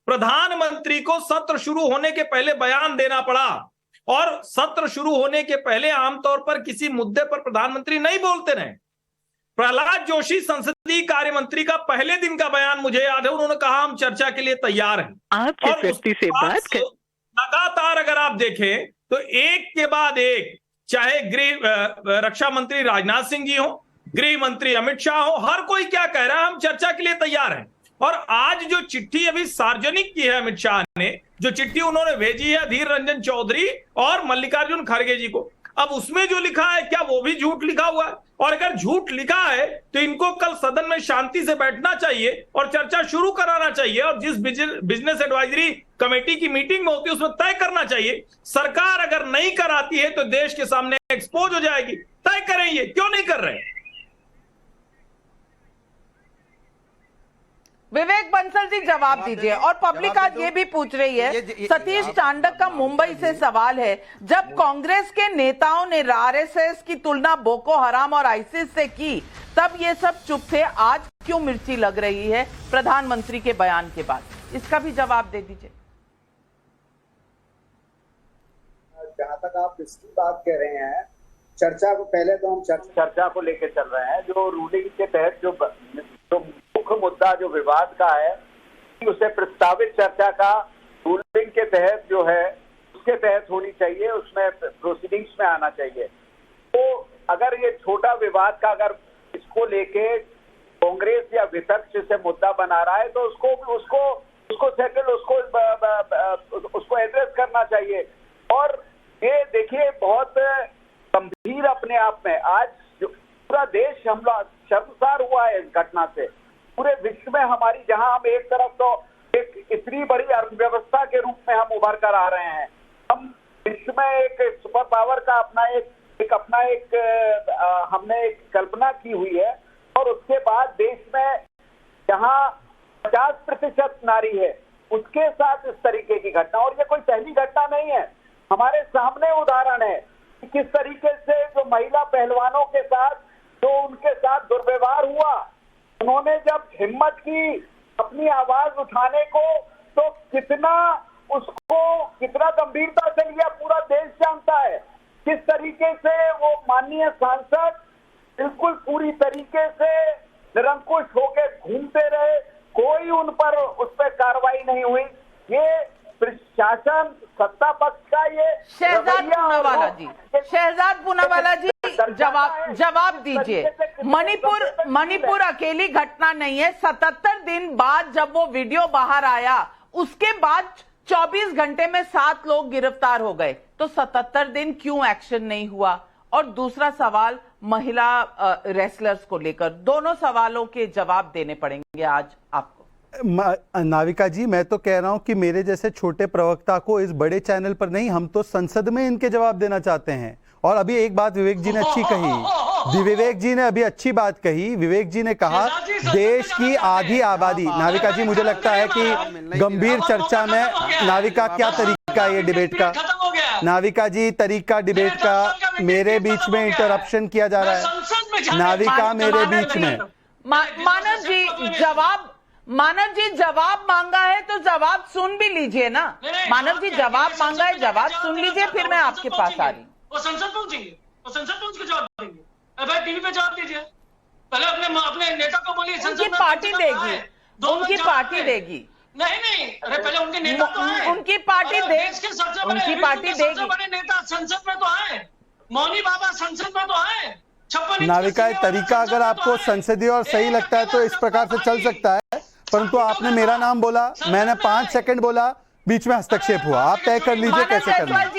Speaker 14: प्रधानमंत्री को सत्र शुरू होने के पहले बयान देना पड़ा और सत्र शुरू होने के पहले आमतौर पर किसी मुद्दे पर प्रधानमंत्री नहीं बोलते रहे। प्रहलाद जोशी संसदीय कार्य मंत्री का पहले दिन का बयान मुझे याद है, उन्होंने कहा हम चर्चा के लिए तैयार हैं।
Speaker 15: आप जिस व्यक्ति से बात कर
Speaker 14: लगातार अगर आप देखें तो एक के बाद एक, चाहे रक्षा मंत्री राजनाथ सिंह जी हो, गृह मंत्री अमित शाह हो, हर कोई क्या कह रहा है, हम चर्चा के लिए तैयार हैं। और आज जो चिट्ठी अभी सार्वजनिक की है अमित शाह ने, जो चिट्ठी उन्होंने भेजी है अधीर रंजन चौधरी और मल्लिकार्जुन खड़गे जी को, अब उसमें जो लिखा है क्या वो भी झूठ लिखा हुआ है? और अगर झूठ लिखा है तो इनको कल सदन में शांति से बैठना चाहिए और चर्चा शुरू कराना चाहिए और जिस बिजनेस एडवाइजरी कमेटी की मीटिंग में होती है उसमें तय करना चाहिए। सरकार अगर नहीं कराती है तो देश के सामने एक्सपोज हो जाएगी। तय करें ये, क्यों नहीं कर रहे?
Speaker 6: विवेक बंसल जी जवाब दीजिए। और पब्लिक आज ये भी पूछ रही है, सतीश चांडक का मुंबई से सवाल है, जब कांग्रेस के नेताओं ने आरएसएस की तुलना बोको हराम और आईसिस से की तब ये सब चुप थे, आज क्यों मिर्ची लग रही है प्रधानमंत्री के बयान के बाद? इसका भी जवाब दे दीजिए।
Speaker 9: जहां तक आप इसकी बात कह रहे हैं, चर्चा को पहले तो हम चर्चा को लेकर चल रहे हैं। जो रूलिंग के तहत जो मुख्य मुद्दा जो विवाद का है, उसे प्रस्तावित चर्चा का रूलिंग के तहत जो है उसके तहत होनी चाहिए, उसमें प्रोसीडिंग्स में आना चाहिए। तो अगर ये छोटा विवाद का अगर इसको लेके कांग्रेस या विपक्ष से मुद्दा बना रहा है तो उसको सेटल उसको एड्रेस करना चाहिए। और ये देखिए बहुत गंभीर अपने आप में आज जो पूरा देश हम लोग शर्मसार हुआ है इस घटना से। पूरे विश्व में हमारी, जहां हम एक तरफ तो एक इतनी बड़ी अर्थव्यवस्था के रूप में हम उभर कर आ रहे हैं, हम विश्व में एक सुपर पावर का हमने एक कल्पना की हुई है, और उसके बाद देश में जहां 50% नारी है उसके साथ इस तरीके की घटना, और ये कोई पहली घटना नहीं है, हमारे सामने उदाहरण है कि किस तरीके से जो महिला पहलवानों के साथ जो उनके साथ दुर्व्यवहार हुआ, उन्होंने जब हिम्मत की अपनी आवाज उठाने को तो कितना गंभीरता से लिया पूरा देश जानता है। किस तरीके से वो माननीय सांसद बिल्कुल पूरी तरीके से निरंकुश होकर घूमते रहे, कोई उस पर कार्रवाई नहीं हुई। ये प्रशासन सत्ता पक्ष का ये
Speaker 6: शहजाद पूनावाला जी जवाब दीजिए। मणिपुर अकेली घटना नहीं है। 77 दिन बाद जब वो वीडियो बाहर आया उसके बाद 24 घंटे में 7 लोग गिरफ्तार हो गए, तो 77 दिन क्यों एक्शन नहीं हुआ? और दूसरा सवाल महिला रेसलर्स को लेकर, दोनों सवालों के जवाब देने पड़ेंगे आज आपको।
Speaker 10: नाविका जी, मैं तो कह रहा हूं कि मेरे जैसे छोटे प्रवक्ता को इस बड़े चैनल पर नहीं, हम तो संसद में इनके जवाब देना चाहते हैं। और अभी एक बात विवेक जी ने अच्छी कही, विवेक जी ने अभी अच्छी बात कही। विवेक जी ने कहा देश की आधी आबादी, नाविका जी मुझे लगता है कि गंभीर चर्चा में नाविका क्या तरीका है ये डिबेट का, नाविका जी तरीका डिबेट का, मेरे बीच में इंटरप्शन किया जा रहा है। नाविका मेरे बीच में।
Speaker 6: मानव जी जवाब मांगा है तो जवाब सुन भी लीजिए ना। मानव जी जवाब मांगा है, जवाब सुन लीजिए, फिर मैं आपके पास आ रही हूँ।
Speaker 11: वो संसद पहुंचेंगे, वो संसद पहुंच के जवाब देंगे। भाई टीवी पे जवाब दीजिए, पहले अपने नेता को बोलिए।
Speaker 6: उनकी पार्टी देगी, उनकी पार्टी देगी।
Speaker 11: नहीं, अरे पहले उनके नेता तो आए,
Speaker 6: उनकी पार्टी देगी,
Speaker 11: उनकी पार्टी देगी। सबसे बड़े नेता संसद में तो आए, मौनी बाबा संसद में तो आए।
Speaker 10: नाविका तरीका अगर आपको संसदीय और सही लगता है तो इस प्रकार से चल सकता है, परंतु आपने मेरा नाम बोला, मैंने 5 सेकंड बोला, बीच में हस्तक्षेप हुआ। आप तय कर लीजिए कैसे करना है।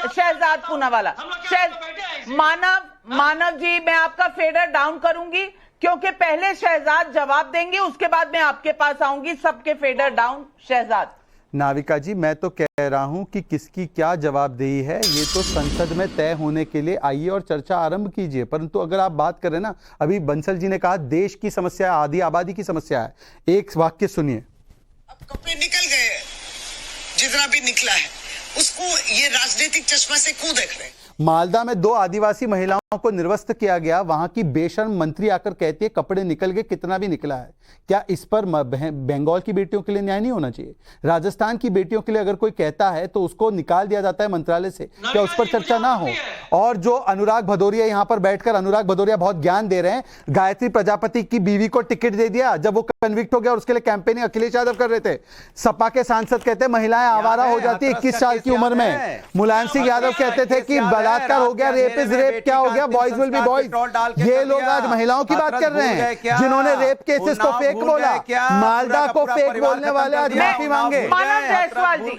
Speaker 6: शहजाद पूनावाला, मानव जी मैं आपका फेडर डाउन करूंगी क्योंकि पहले शहजाद जवाब देंगे, उसके बाद मैं आपके पास आऊंगी। सबके फेडर डाउन। शहजाद।
Speaker 10: नाविका जी, मैं तो कह रहा हूं कि किसकी क्या जवाबदेही है ये तो संसद में तय होने के लिए आइए और चर्चा आरंभ कीजिए। परंतु अगर आप बात करें ना, अभी बंसल जी ने कहा देश की समस्या, आधी आबादी की समस्या है। एक वाक्य सुनिए।
Speaker 16: अब कपड़े निकल गए, जितना भी निकला है उसको ये राजनीतिक चश्मा से क्यों देख रहे हैं?
Speaker 10: मालदा में 2 आदिवासी महिलाओं को निर्वस्त्र किया गया। वहां की बेशर्म मंत्री आकर कहती है कपड़े निकल गए, कितना भी निकला है। क्या इस पर बंगाल की बेटियों के लिए न्याय नहीं होना चाहिए? राजस्थान की बेटियों के लिए अगर कोई कहता है तो उसको निकाल दिया जाता है मंत्रालय से, क्या उस पर चर्चा ना हो? और जो अनुराग भदौरिया यहां पर बैठकर, अनुराग भदौरिया बहुत ज्ञान दे रहे हैं, गायत्री प्रजापति की बीवी को टिकट दे दिया जब वो कन्विक्ट हो गया और उसके लिए कैंपेनिंग अखिलेश यादव कर रहे थे। सपा के सांसद कहते महिलाएं आवारा हो जाती है 21 साल की उम्र में। मुलायम सिंह यादव कहते थे कि बलात्कार हो गया, रेप इज रेप, क्या हो गया, बॉयज विल बी बॉयज। ये लोग आज महिलाओं की बात कर रहे हैं जिन्होंने रेप केसेस को फेक बोला, मालदा को फेक बोलने वाले आज माफी मांगे।
Speaker 6: मानव जायसवाल जी,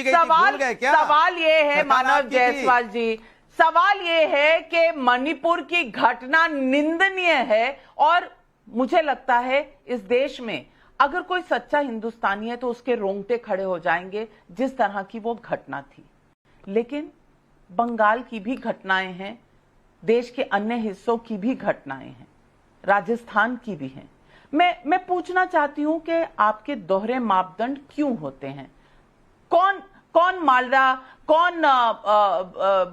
Speaker 6: सवाल ये है, मानव जायसवाल जी, सवाल ये है कि मणिपुर की घटना निंदनीय है और मुझे लगता है इस देश में अगर कोई सच्चा हिंदुस्तानी है तो उसके रोंगटे खड़े हो जाएंगे जिस तरह की वो घटना थी। लेकिन बंगाल की भी घटनाएं हैं, देश के अन्य हिस्सों की भी घटनाएं हैं, राजस्थान की भी हैं। मैं पूछना चाहती हूं कि आपके दोहरे मापदंड क्यों होते हैं? कौन मालदा, कौन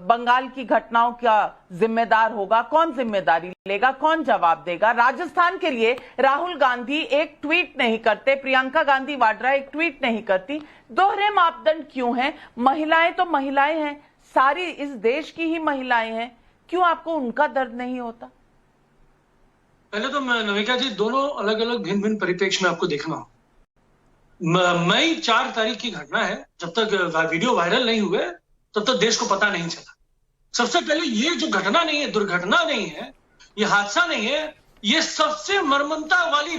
Speaker 6: बंगाल की घटनाओं का जिम्मेदार होगा, कौन जिम्मेदारी लेगा, कौन जवाब देगा? राजस्थान के लिए राहुल गांधी एक ट्वीट नहीं करते, प्रियंका गांधी वाड्रा एक ट्वीट नहीं करती। दोहरे मापदंड क्यों हैं? महिलाएं तो महिलाएं हैं, सारी इस देश की ही महिलाएं हैं, क्यों आपको उनका दर्द नहीं होता?
Speaker 11: पहले तो नविका जी, दोनों अलग अलग भिन्न भिन्न परिप्रेक्ष्य में आपको देखना हो। मई 4 तारीख की घटना है, जब तक वीडियो वायरल नहीं हुए तब तक देश को पता नहीं चला। सबसे पहले ये जो घटना नहीं है, दुर्घटना नहीं है, ये हादसा नहीं है, ये सबसे मर्मंता वाली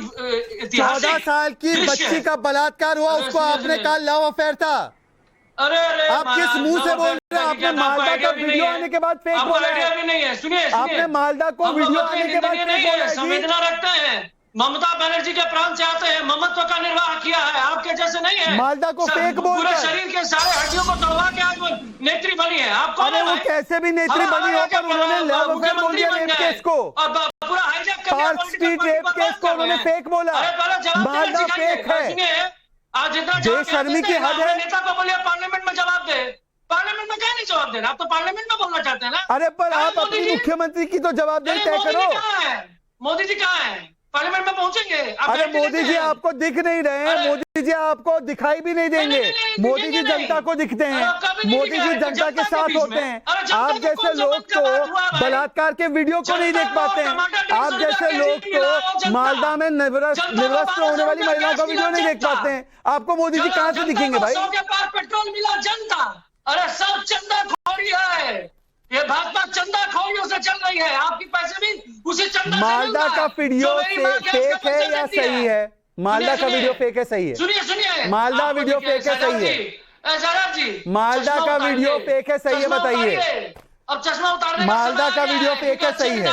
Speaker 11: इतिहास।
Speaker 10: 14 साल की बच्ची का बलात्कार हुआ, उसको आपने कहा लव अफेयर था।
Speaker 11: अरे
Speaker 10: आप किस मुंह से बोल रहे हैं? आपने मालदा का वीडियो आने के बाद फेक बोला है।
Speaker 11: सुनिए,
Speaker 10: आपने मालदा को वीडियो आने के बाद फेक बोला है।
Speaker 11: संवेदना रखते हैं, ममता बनर्जी के प्राण से आते हैं, ममत्व का निर्वाह किया है, आपके जैसे नहीं है।
Speaker 10: मालदा को फेक बोल
Speaker 11: पूरे शरीर के सारे हड्डियों को तोड़वा के आज वो नेत्री बनी है। आपको
Speaker 10: अरे वो कैसे भी नेत्री बनी हो, पर उन्होंने लव अफेयर बोल दिया रेप केस को,
Speaker 11: पूरा हाईजैक कर
Speaker 10: पार्क स्ट्रीट रेप केस को उन्होंने फेक बोला। मालदा फेक है,
Speaker 11: आज जितना
Speaker 10: बेशर्मी की हद है।
Speaker 11: नेता को बोलिए पार्लियामेंट में जवाब दे, पार्लियामेंट में क्या नहीं जवाब देना? आप तो पार्लियामेंट में बोलना चाहते हैं ना।
Speaker 10: अरे पर आप अपनी मुख्यमंत्री की तो जवाबदेही तय करो।
Speaker 11: मोदी जी कहाँ है? पार्लियामेंट में पहुंचेंगे?
Speaker 10: अरे मोदी जी आपको दिख नहीं रहे हैं, मोदी जी आपको दिखाई भी नहीं देंगे। मोदी जी जनता को दिखते हैं, मोदी जी जनता के साथ होते हैं। आप जैसे लोग तो बलात्कार के वीडियो को नहीं देख पाते हैं, आप जैसे लोग तो मालदा में निर्वस्त्र होने वाली महिलाओं का वीडियो नहीं देख पाते हैं। आपको मोदी जी कहाँ से दिखेंगे भाई?
Speaker 11: के पास पेट्रोल मिला जनता, अरे सब चंदा खोरी है, ये भाजपा चंदा खोरियों से चल रही है, आपकी पैसे भी उसी चंदा।
Speaker 10: मालदा का वीडियो फेक है या सही है? मालदा का वीडियो फेक है, सही है?
Speaker 11: सुनिए,
Speaker 10: मालदा वीडियो फेक है, सही है?
Speaker 11: जराब जी,
Speaker 10: मालदा का वीडियो फेक है, सही है? बताइए।
Speaker 11: अब चश्मा उतारने
Speaker 10: मालदा का वीडियो फेक है, सही है?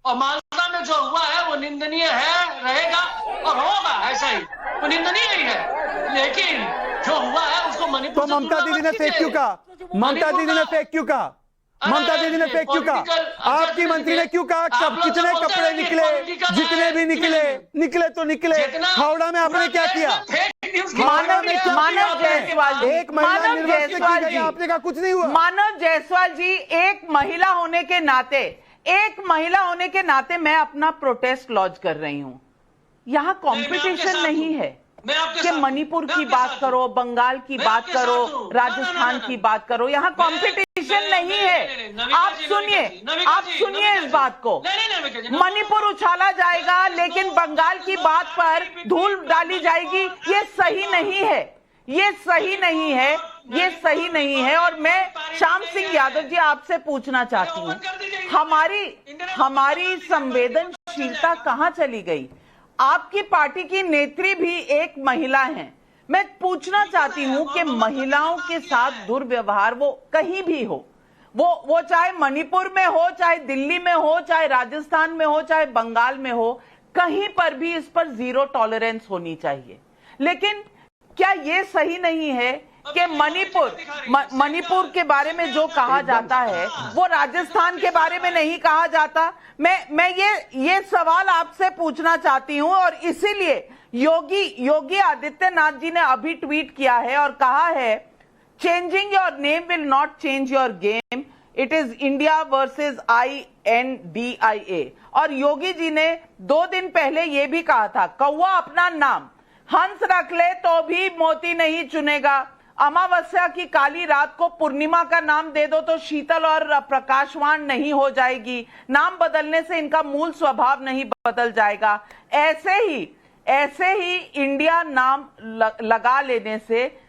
Speaker 11: और मालदा में जो हुआ है वो निंदनीय है, रहेगा और होगा ऐसा ही, वो निंदनीय ही है। लेकिन जो हुआ है उसको मणिपुर
Speaker 10: तो ममता दीदी ने फेक क्यों कहा? ममता दीदी ने फेक क्यों कहा? ममता दीदी ने फेक क्यों कहा? आपकी मंत्री ने क्यों कहा? कब कितने कपड़े निकले, जितने भी निकले तो निकले। हावड़ा में आपने क्या किया?
Speaker 6: मानव जायसवाल जी,
Speaker 10: एक महिला निर्वाचित की गई, आपने कहा कुछ नहीं हुआ।
Speaker 6: मानव जायसवाल जी, एक महिला होने के नाते मैं अपना प्रोटेस्ट लॉन्च कर रही हूं। यहाँ कंपटीशन नहीं है कि मणिपुर की बात करो, बंगाल की बात करो, राजस्थान की बात करो, यहाँ कंपटीशन नहीं है। आप सुनिए इस बात को। मणिपुर उछाला जाएगा लेकिन बंगाल की बात पर धूल डाली जाएगी, ये सही नहीं है, ये सही नहीं है, ये सही नहीं है। और मैं श्याम सिंह यादव जी आपसे पूछना चाहती हूँ, हमारी संवेदनशीलता कहाँ चली गई? आपकी पार्टी की नेत्री भी एक महिला हैं। मैं पूछना चाहती हूं कि महिलाओं के साथ दुर्व्यवहार वो कहीं भी हो, वो चाहे मणिपुर में हो, चाहे दिल्ली में हो, चाहे राजस्थान में हो, चाहे बंगाल में हो, कहीं पर भी इस पर जीरो टॉलरेंस होनी चाहिए। लेकिन क्या ये सही नहीं है कि मणिपुर के बारे में जो कहा जाता है वो राजस्थान के बारे में नहीं कहा जाता? मैं ये सवाल आपसे पूछना चाहती हूं और इसीलिए योगी आदित्यनाथ जी ने अभी ट्वीट किया है और कहा है, changing your name will not change your game, it is India versus INDIA। और योगी जी ने 2 दिन पहले ये भी कहा था, कौवा अपना नाम हंस रख ले तो भी मोती नहीं चुनेगा, अमावस्या की काली रात को पूर्णिमा का नाम दे दो तो शीतल और प्रकाशवान नहीं हो जाएगी, नाम बदलने से इनका मूल स्वभाव नहीं बदल जाएगा। ऐसे ही इंडिया नाम लगा लेने से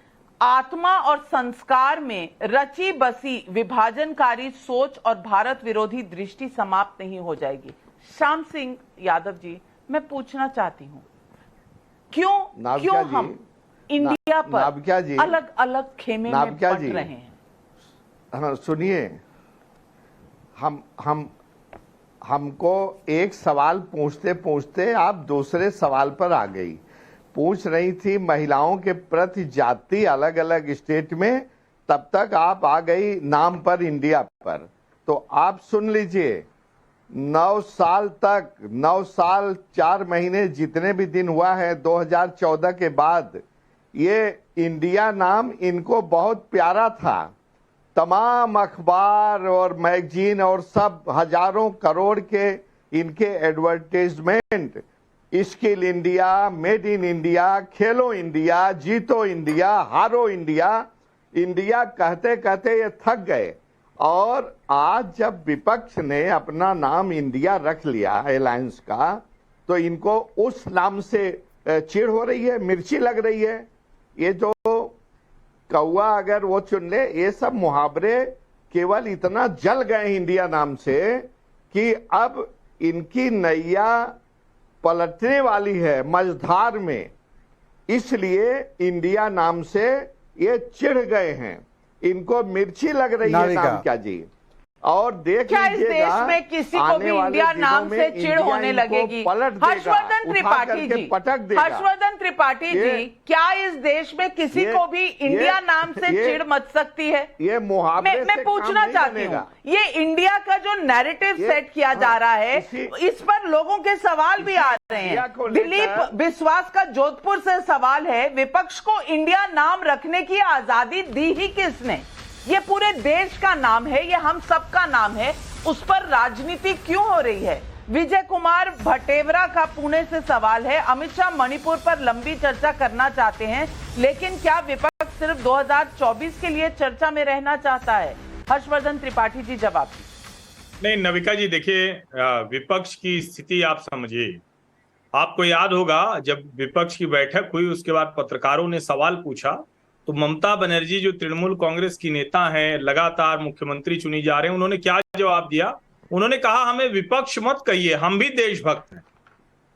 Speaker 6: आत्मा और संस्कार में रची बसी विभाजनकारी सोच और भारत विरोधी दृष्टि समाप्त नहीं हो जाएगी। श्याम सिंह यादव जी, मैं पूछना चाहती हूँ, क्यों हम इंडिया पर अलग अलग खेमे में पट रहे हैं?
Speaker 13: हाँ, सुनिए, हमको एक सवाल पूछते पूछते आप दूसरे सवाल पर आ गई। पूछ रही थी महिलाओं के प्रति जाति अलग अलग स्टेट में तब तक आप आ गई नाम पर इंडिया पर। तो आप सुन लीजिए, 9 साल तक, 9 साल 4 महीने जितने भी दिन हुआ है 2014 के बाद, ये इंडिया नाम इनको बहुत प्यारा था। तमाम अखबार और मैगजीन और सब हजारों करोड़ के इनके advertisement, skill India, made in India, Khelo India, जीतो इंडिया, हारो इंडिया, इंडिया कहते कहते ये थक गए। और आज जब विपक्ष ने अपना नाम इंडिया रख लिया अलायंस का, तो इनको उस नाम से चिढ़ हो रही है, मिर्ची लग रही है। ये जो कौवा अगर वो चुन ले, ये सब मुहावरे केवल इतना जल गए इंडिया नाम से कि अब इनकी नैया पलटने वाली है मझधार में। इसलिए इंडिया नाम से ये चिढ़ गए हैं, इनको मिर्ची लग रही है नाम क्या जी। और देख
Speaker 6: क्या इस देश में किसी को भी इंडिया नाम से चिढ़ होने लगेगी? हर्षवर्धन त्रिपाठी जी, हर्षवर्धन त्रिपाठी जी, क्या इस देश में किसी को भी इंडिया नाम से चिढ़ मच सकती है?
Speaker 13: ये मुहावरे
Speaker 6: मैं पूछना चाहती हूँ, ये इंडिया का जो नैरेटिव सेट किया जा रहा है, इस पर लोगों के सवाल भी आ रहे हैं। दिलीप विश्वास का जोधपुर से सवाल है, विपक्ष को इंडिया नाम रखने की आजादी दी ही किसने? ये पूरे देश का नाम है, ये हम सबका नाम है, उस पर राजनीति क्यों हो रही है? विजय कुमार भटेवरा का पुणे से सवाल है, अमित शाह मणिपुर पर लंबी चर्चा करना चाहते हैं, लेकिन क्या विपक्ष सिर्फ 2024 के लिए चर्चा में रहना चाहता है? हर्षवर्धन त्रिपाठी जी जवाब।
Speaker 14: नहीं नविका जी, देखिए विपक्ष की स्थिति आप समझिए। आपको याद होगा जब विपक्ष की बैठक हुई, उसके बाद पत्रकारों ने सवाल पूछा, तो ममता बनर्जी जो तृणमूल कांग्रेस की नेता हैं, लगातार मुख्यमंत्री चुनी जा रहे हैं, उन्होंने क्या जवाब दिया? उन्होंने कहा हमें विपक्ष मत कहिए, हम भी देशभक्त हैं।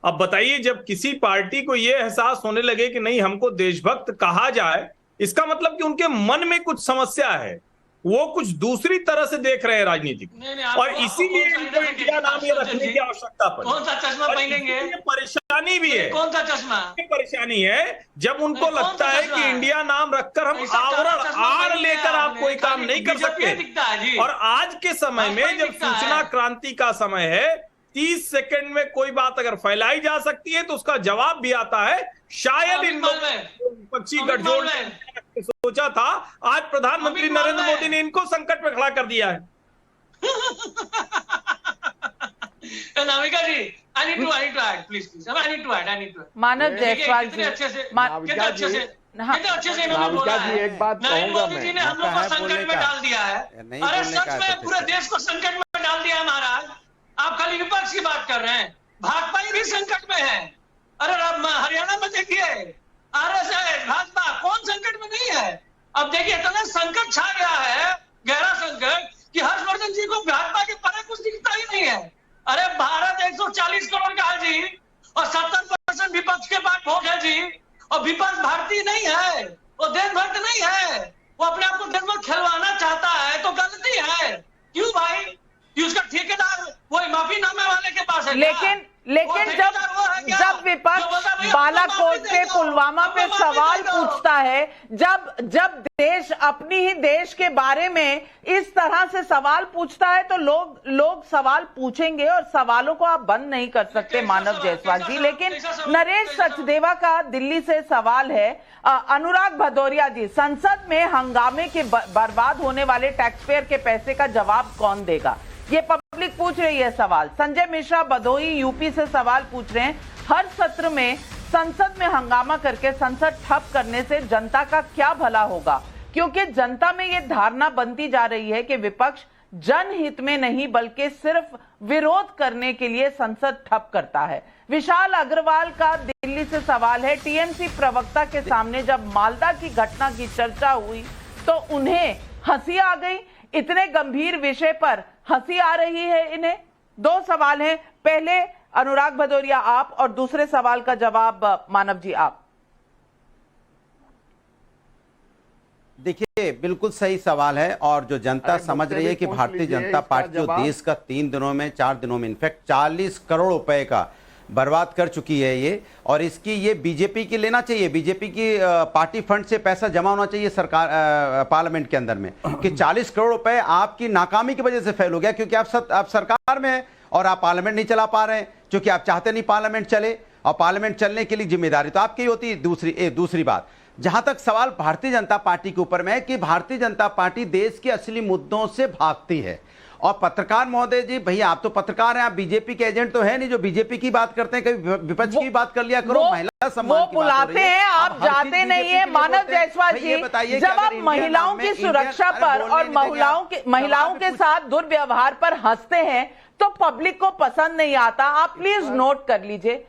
Speaker 14: अब बताइए, जब किसी पार्टी को यह एहसास होने लगे कि नहीं हमको देशभक्त कहा जाए, इसका मतलब कि उनके मन में कुछ समस्या है, वो कुछ दूसरी तरह से देख रहे हैं राजनीति को, और इसीलिए इनको इंडिया नाम ये रखने की आवश्यकता पड़ी।
Speaker 11: कौन सा चश्मा पहनेंगे?
Speaker 14: परेशानी भी है।
Speaker 11: कौन सा चश्मा?
Speaker 14: परेशानी है जब उनको लगता है कि इंडिया नाम रखकर हम आवरण आड़ लेकर आप कोई काम नहीं कर सकते। और आज के समय में जब सूचना क्रांति का समय है, 30 सेकंड में कोई बात अगर फैलाई जा सकती है तो उसका जवाब भी आता है। शायद इन विपक्षी गठजोड़ ने सोचा था, आज प्रधानमंत्री नरेंद्र मोदी ने इनको संकट में खड़ा कर दिया है।
Speaker 11: नाविका जी, I need to add, please. I need to add.
Speaker 6: मानव जायसवाल जी,
Speaker 11: कितने अच्छे से इन्होंने बोला है।
Speaker 13: एक बात
Speaker 11: नरेंद्र मोदी जी ने हम लोग को संकट में डाल दिया है। अरे सच में पूरे देश को संकट में डाल दिया है महाराज। आप खाली विपक्ष की बात कर रहे हैं, भाजपा भी संकट में है। अरे हरियाणा में देखिए, आरएसएस भाजपा कौन संकट में नहीं है। अब देखिए इतना संकट छा गया है, गहरा संकट, कि हर्षवर्धन जी को भाजपा के परे कुछ दिखता ही नहीं है। अरे भारत 140 करोड़ का है जी, और 70% विपक्ष के पास वोट है जी, और विपक्ष भारतीय नहीं है, वो देशभक्त नहीं है, वो अपने आप को देशभक्त खिलवाना चाहता है, तो गलती है। क्यों भाई? कि उसका ठेकेदार वो माफीनामे वाले के पास है।
Speaker 6: लेकिन जब विपक्ष बालाकोट पे, पुलवामा पे सवाल पूछता है, जब देश अपनी ही देश के बारे में इस तरह से सवाल पूछता है, तो लोग सवाल पूछेंगे और सवालों को आप बंद नहीं कर सकते मानव जायसवाल जी। लेकिन नरेश सचदेवा का दिल्ली से सवाल है, अनुराग भदौरिया जी, संसद में हंगामे के बर्बाद होने वाले टैक्स पेयर के पैसे का जवाब कौन देगा? ये पब्लिक पूछ रही है सवाल। संजय मिश्रा बदोई यूपी से सवाल पूछ रहे हैं, हर सत्र में संसद में हंगामा करके संसद ठप करने से जनता का क्या भला होगा? क्योंकि जनता में ये धारणा बनती जा रही है कि विपक्ष जनहित में नहीं बल्कि सिर्फ विरोध करने के लिए संसद ठप करता है। विशाल अग्रवाल का दिल्ली से सवाल है, टीएमसी प्रवक्ता के सामने जब मालदा की घटना की चर्चा हुई तो उन्हें हंसी आ गई। इतने गंभीर विषय पर हंसी आ रही है इन्हें। दो सवाल हैं, पहले अनुराग भदौरिया आप, और दूसरे सवाल का जवाब मानव जी आप।
Speaker 12: देखिए बिल्कुल सही सवाल है, और जो जनता समझ रही है कि भारतीय जनता पार्टी जो देश का 3 दिनों में 4 दिनों में इनफैक्ट 40 करोड़ रुपए का बर्बाद कर चुकी है ये, और इसकी ये बीजेपी की लेना चाहिए, बीजेपी की पार्टी फंड से पैसा जमा होना चाहिए सरकार पार्लियामेंट के अंदर में कि 40 करोड़ रुपए आपकी नाकामी की वजह से फेल हो गया, क्योंकि आप सरकार में हैं और आप पार्लियामेंट नहीं चला पा रहे हैं, क्योंकि आप चाहते नहीं पार्लियामेंट चले, और पार्लियामेंट चलने के लिए जिम्मेदारी तो आपकी होती है। दूसरी बात, जहां तक सवाल भारतीय जनता पार्टी के ऊपर में है कि भारतीय जनता पार्टी देश के असली मुद्दों से भागती है। और पत्रकार महोदय जी, भैया आप तो पत्रकार हैं, आप बीजेपी के एजेंट तो है नहीं जो बीजेपी की बात करते हैं, कभी विपक्ष की बात कर लिया करो। महिला सम्मान
Speaker 6: वो बुलाते हैं, आप जाते नहीं है। मानव जायसवाल जी, जब आप महिलाओं की सुरक्षा पर और महिलाओं के साथ दुर्व्यवहार पर हंसते हैं तो पब्लिक को पसंद नहीं आता। आप प्लीज नोट कर लीजिए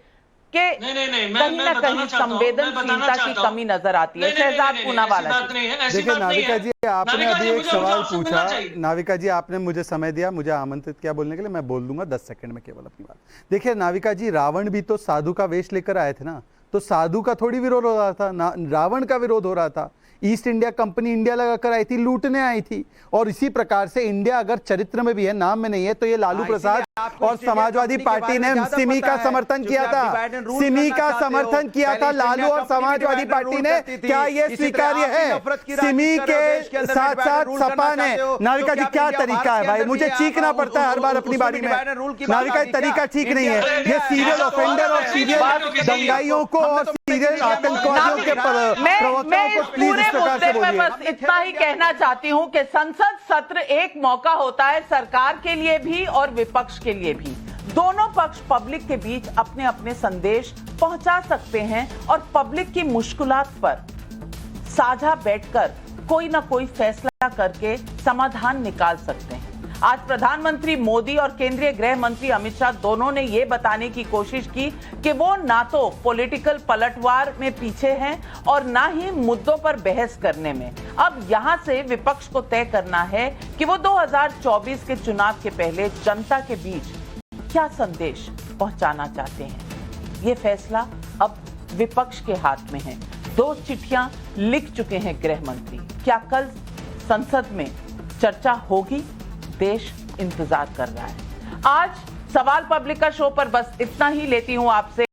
Speaker 6: कि कहीं ना कहीं संवेदनशीलता की कमी नजर आती है। शहजाद पूनावाला जी,
Speaker 10: देखिए नाविका जी, आपने अभी एक सवाल पूछा, नाविका जी आपने मुझे समय दिया, मुझे आमंत्रित किया बोलने के लिए, मैं बोल दूंगा 10 सेकंड में केवल अपनी बात। देखिए नाविका जी, रावण भी तो साधु का वेश लेकर आए थे ना, तो साधु का थोड़ी विरोध हो रहा था ना, रावण का विरोध हो रहा था। ईस्ट इंडिया कंपनी इंडिया लगाकर आई थी, लूटने आई थी। और इसी प्रकार से इंडिया अगर चरित्र में भी है, नाम में नहीं है, तो ये लालू प्रसाद और समाजवादी पार्टी ने सिमी का समर्थन किया था, सिमी का समर्थन किया था लालू और समाजवादी पार्टी ने। क्या ये स्वीकार्य है? सिमी के साथ साथ सपा ने। नाविका जी क्या तरीका है भाई, मुझे चीखना पड़ता है हर बार अपनी बारी में। नाविका तरीका ठीक नहीं है, ये सीरियल ऑफेंडर और सीरियल दंगाइयों को और सीरियल आतंकवादियों के प्रवक्ताओं को प्लीज इस प्रकार से बोलिए।
Speaker 6: बस इतना ही कहना चाहती हूं कि संसद सत्र एक मौका होता है सरकार के लिए भी और विपक्ष के लिए भी। दोनों पक्ष पब्लिक के बीच अपने अपने संदेश पहुंचा सकते हैं और पब्लिक की मुश्किलात पर साझा बैठकर कोई ना कोई फैसला करके समाधान निकाल सकते हैं। आज प्रधानमंत्री मोदी और केंद्रीय गृह मंत्री अमित शाह दोनों ने यह बताने की कोशिश की कि वो ना तो पॉलिटिकल पलटवार में पीछे हैं और ना ही मुद्दों पर बहस करने में। अब यहां से विपक्ष को तय करना है कि वो 2024 के चुनाव के पहले जनता के बीच क्या संदेश पहुंचाना चाहते हैं। ये फैसला अब विपक्ष के हाथ में है। 2 चिट्ठियां लिख चुके हैं गृह मंत्री। क्या कल संसद में चर्चा होगी? देश इंतजार कर रहा है। आज सवाल पब्लिक का शो पर बस इतना ही लेती हूं आपसे